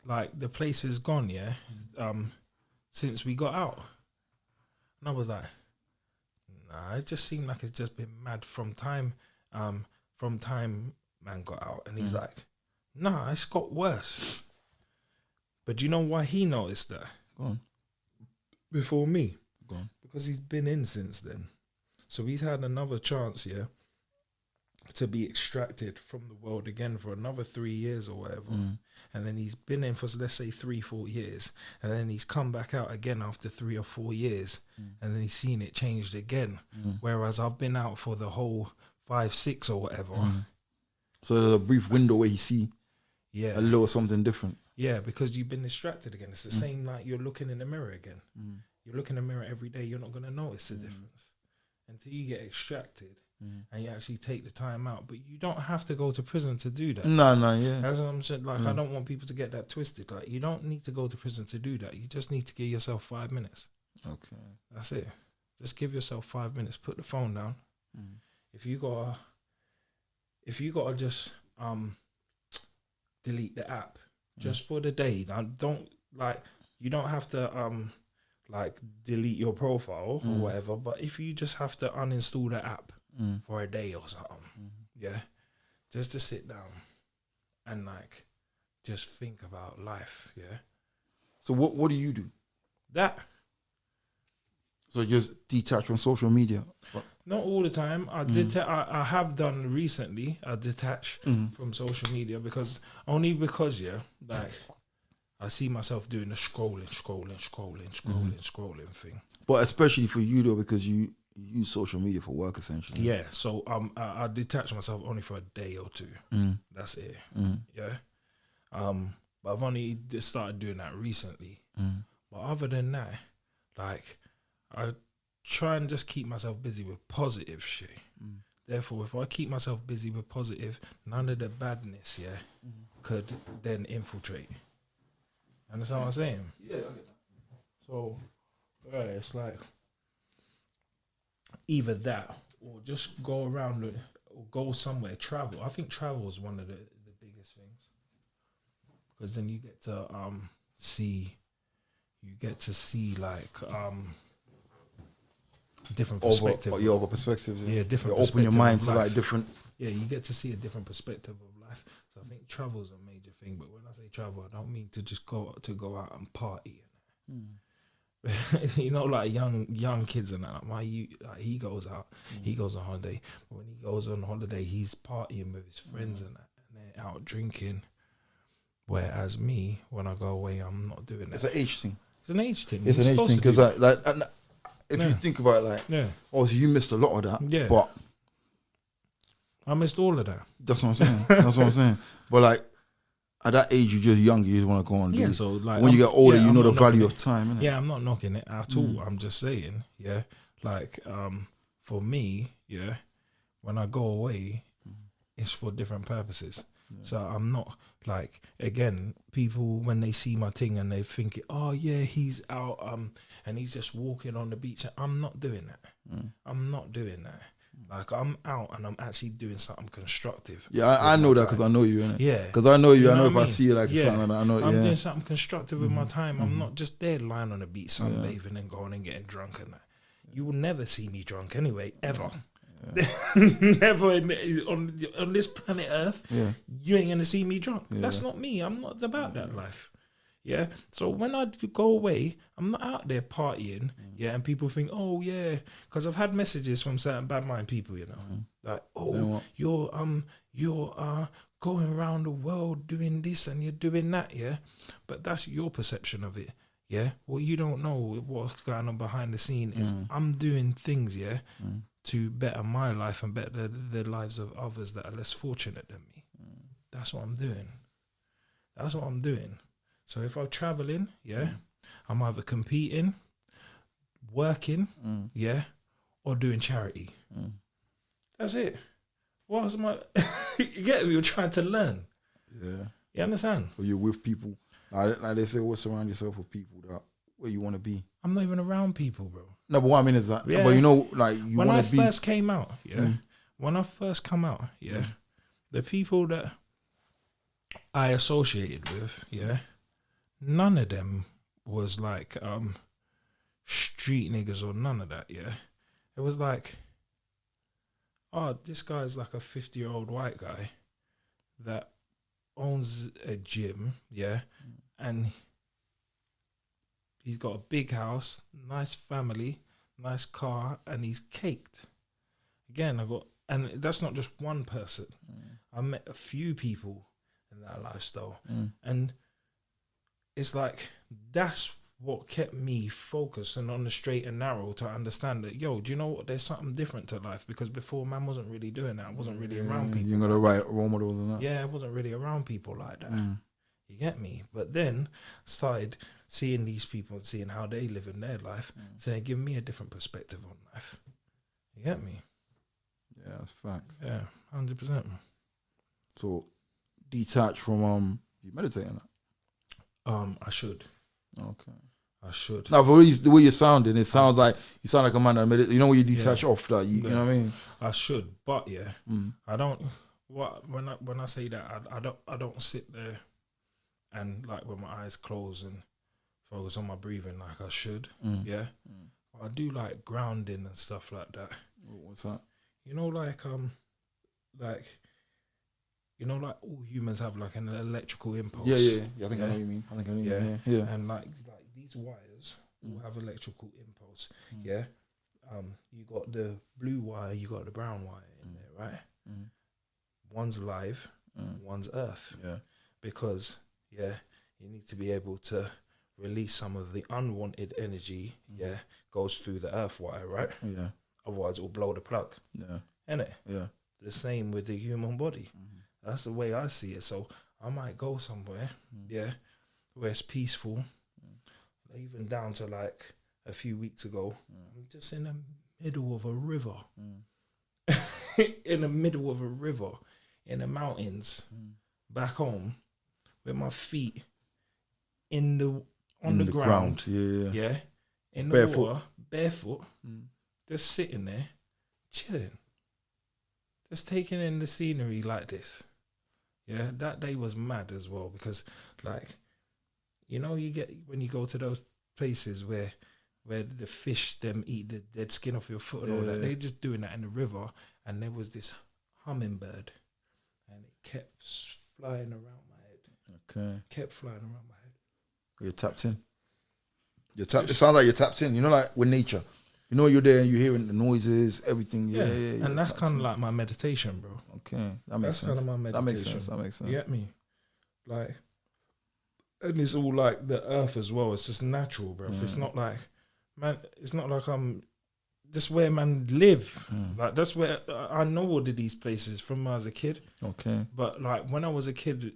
like the place has gone, since we got out? And I was like, nah, it just seemed like it's just been mad from time man got out. And he's like, nah, it's got worse. But do you know why he noticed that? Go on. Before me. Go on. Because he's been in since then. So he's had another chance, to be extracted from the world again for another 3 years or whatever. And then he's been in for, let's say, 3-4 years. And then he's come back out again after 3 or 4 years. And then he's seen it changed again. Whereas I've been out for the whole 5-6 or whatever. So there's a brief window where you see a little something different. Yeah, because you've been distracted again. It's the same like you're looking in the mirror again. You look in the mirror every day, you're not going to notice the difference until you get extracted and you actually take the time out. But you don't have to go to prison to do that. No, That's what I'm saying. Like, I don't want people to get that twisted. Like, you don't need to go to prison to do that. You just need to give yourself 5 minutes. Okay. That's it. Just give yourself 5 minutes. Put the phone down. If you gotta just delete the app just for the day. Now, you don't have to delete your profile or whatever, but if you just have to uninstall the app for a day or something, just to sit down and just think about life, So what do you do? That. So just detach from social media? Not all the time. I have done recently a detach from social media because I see myself doing the scrolling thing. But especially for you though, because you use social media for work essentially. Yeah. So I detach myself only for a day or two. That's it. Yeah. But I've only just started doing that recently. But other than that, I try and just keep myself busy with positive shit. Therefore, if I keep myself busy with positive, none of the badness, could then infiltrate. Understand what I'm saying? Yeah, I get that. So, yeah, it's like either that or just go around or go somewhere, travel. I think travel is one of the biggest things because then you get to see like different perspective. Over perspectives. Yeah, different. You open your mind to like different. Yeah, you get to see a different perspective of life. So I think travel is a major thing. But when I say travel, I don't mean to just go out and party. You know, like young kids and that. Like he goes out, he goes on holiday. But when he goes on holiday, he's partying with his friends and that, and they're out drinking. Whereas me, when I go away, I'm not doing that. It's an age thing. It's an age thing. It's an age thing because if you think about it, like, obviously you missed a lot of that. Yeah. But I missed all of that. That's what I'm saying. But like at that age, you're just young. You just want to go on. Yeah. So like when you get older, you know the value of time. Innit? Yeah, I'm not knocking it at all. I'm just saying. Yeah. Like for me, yeah, when I go away, it's for different purposes. Yeah. So I'm not like, again, people when they see my thing and they think, oh yeah, he's out and he's just walking on the beach. I'm not doing that. I'm not doing that. Like I'm out and I'm actually doing something constructive. Yeah, I know that because I know you, innit? Yeah, because I know you. I know if I see you like something like that, I know. I'm doing something constructive with my time. I'm not just there lying on the beach sunbathing and going and getting drunk and that. You will never see me drunk anyway, ever. Never on this planet Earth, you ain't gonna see me drunk. That's not me. I'm not about that life. Yeah. So when I go away, I'm not out there partying. Yeah, and people think, oh yeah, because I've had messages from certain bad mind people, you know, like, oh, you're going around the world doing this and you're doing that, yeah. But that's your perception of it. Yeah. Well, you don't know what's going on behind the scene is I'm doing things, to better my life and better the lives of others that are less fortunate than me. That's what I'm doing. So if I'm traveling, I'm either competing, working, or doing charity. That's it. What else am I? You get me? You're trying to learn. Yeah. You understand? Or you're with people. Like they say, always surround yourself with people that where you want to be. I'm not even around people, bro. No, but what I mean is that, but you know, like you want to be. When I first came out, when I first come out, the people that I associated with, none of them was like street niggas or none of that, It was like, oh, this guy's like a 50-year-old white guy that owns a gym, and he's got a big house, nice family, nice car, and he's caked. Again, and that's not just one person. I met a few people in that lifestyle. And it's like, that's what kept me focused and on the straight and narrow to understand that, yo, do you know what? There's something different to life because before man wasn't really doing that. I wasn't really around people. You got the right role models and that. Yeah, I wasn't really around people like that. You get me? But then started seeing these people and seeing how they live in their life. So they give me a different perspective on life. You get me? Yeah, that's facts. Yeah, 100%. So detach from you meditating that? I should. Okay. I should. No, but the way you're sounding, it sounds like you sound like a man that meditate. You know when you detach off that, you know what I mean? I should, but I don't. When I say that, I don't sit there and like with my eyes closed and focus on my breathing like I should. I do like grounding and stuff like that. What's that? You know, like all humans have like an electrical impulse. Yeah. I think I know what you mean. Yeah. And like these wires will have electrical impulse. Yeah. You got the blue wire, you got the brown wire in there, right? One's live, one's earth. Yeah. Because you need to be able to release some of the unwanted energy. Goes through the earth wire, right? Yeah. Otherwise, it will blow the plug. Yeah. Innit? Yeah. The same with the human body. That's the way I see it. So I might go somewhere, where it's peaceful. Even down to like a few weeks ago, I'm just in the middle of a river. In the middle of a river, in the mountains, back home, with my feet on the ground. Yeah. In the Barefoot. water, barefoot, just sitting there, chilling, just taking in the scenery like this. Yeah, that day was mad as well because, like, you know, you get when you go to those places where the fish them eat the dead skin off your foot and all that. They're just doing that in the river, and there was this hummingbird, and it kept flying around my head. Okay. Kept flying around my head. You're tapped in. It sounds like you're tapped in. You know, like with nature. You know, you're there and you're hearing the noises, everything. Yeah. And that's kind of like my meditation, bro. Okay, that makes sense. That's kind of my meditation. That makes sense. You get me? Like, and it's all like the earth as well. It's just natural, bro. It's not like, man. It's not like I'm. That's where man live. Like that's where I know all of these places from when I was a kid. Okay. But like when I was a kid,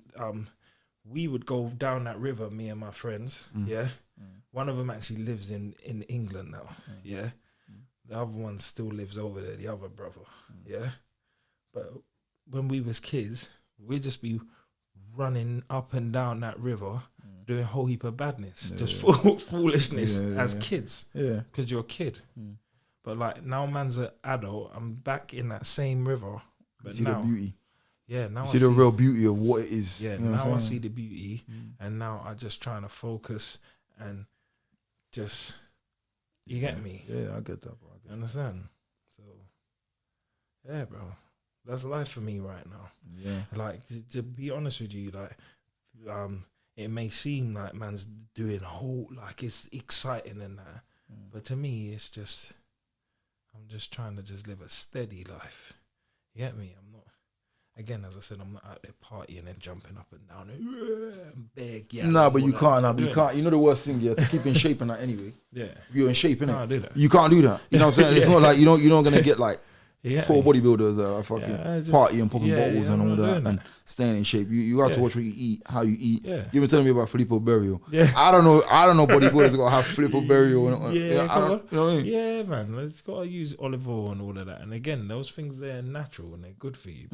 we would go down that river, me and my friends. Yeah. One of them actually lives in England now. Yeah. The other one still lives over there, the other brother. Yeah. But when we was kids, we'd just be running up and down that river doing a whole heap of badness. Just foolishness as kids. Yeah. Because you're a kid. But like now man's an adult, I'm back in that same river. But see now, the beauty. Yeah, now you I see the real beauty of what it is. Yeah, you know now I see the beauty, and now I just trying to focus and just, you get me? Yeah, I get that, bro. You understand? So, yeah, bro, that's life for me right now. Yeah, like to be honest with you, like, it may seem like man's doing whole, like it's exciting and that, but to me, it's just, I'm just trying to just live a steady life. You get me? I'm not. Again, as I said, I'm not out there partying and jumping up and down and beg. Yeah, nah, but you can't. Nah, but you can't. You know the worst thing, to keep in shape and that anyway. Yeah, you're in shape, innit? No, I do that. You can't do that. You know what I'm saying? It's not like you're not gonna get like pro bodybuilders that are fucking party and popping bottles and all that and staying in shape. You have to watch what you eat, how you eat. Yeah. You've been telling me about Filippo Burial. Yeah. I don't know bodybuilders gotta have Filippo Burial. Yeah, you know what I mean? Yeah, man. It's gotta use olive oil and all of that. And again, those things they're natural and they're good for you.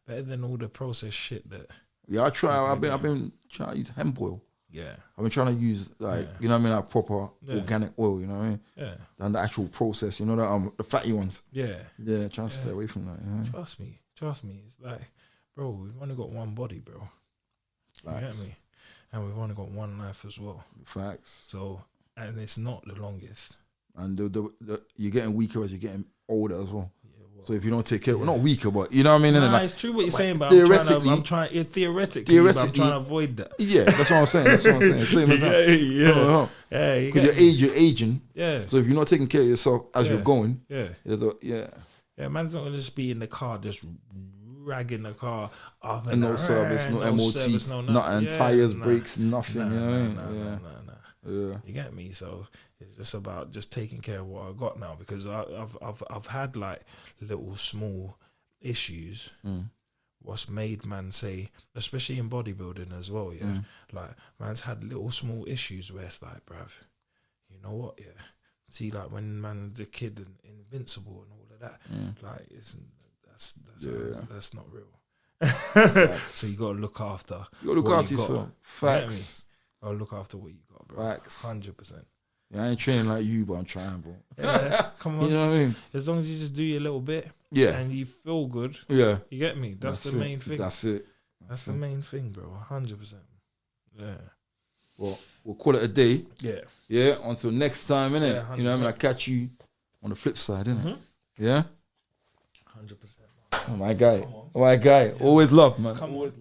Better than all the processed shit that. Yeah, I've been trying to use hemp oil. Yeah. I've been trying to use like you know what I mean, like proper organic oil, you know what I mean? Yeah. Than the actual process, you know that the fatty ones. Yeah. Yeah, trying to stay away from that. You know? Trust me. It's like, bro, we've only got one body, bro. Facts. You get me? And we've only got one life as well. Facts. So, and it's not the longest. And you're getting weaker as you're getting older as well. So if you don't take care, well, not weaker, but you know what I mean. Nah, like, it's true what you're saying, but theoretically, I'm trying theoretically, but I'm trying to avoid that. Yeah, that's what I'm saying. Same as that. Yeah, because you're aging. Yeah. So if you're not taking care of yourself as you're going, yeah, man's not gonna just be in the car just ragging the car up and no service, no MOT, nothing, tires, brakes, nothing. You get me? So it's just about just taking care of what I got now, because I've had like little small issues. What's made man say, especially in bodybuilding as well, like man's had little small issues where it's like, bruv, you know what, see, like when man's a kid and invincible and all of that, like that's not real. So you gotta look after. You gotta look after yourself. Facts. Gotta look after what you got, bro. Facts. 100%. Yeah, I ain't training like you, but I'm trying, bro. Yeah, come on. You know what I mean? As long as you just do your little bit, and you feel good, you get me. That's the main thing. That's it. That's the main thing, bro. 100%. Yeah. Well, we'll call it a day. Yeah. Yeah. Until next time, innit? Yeah, you know what I mean? I catch you on the flip side, innit? Yeah. 100%. Oh my guy. Yeah. Always love, man. Come on.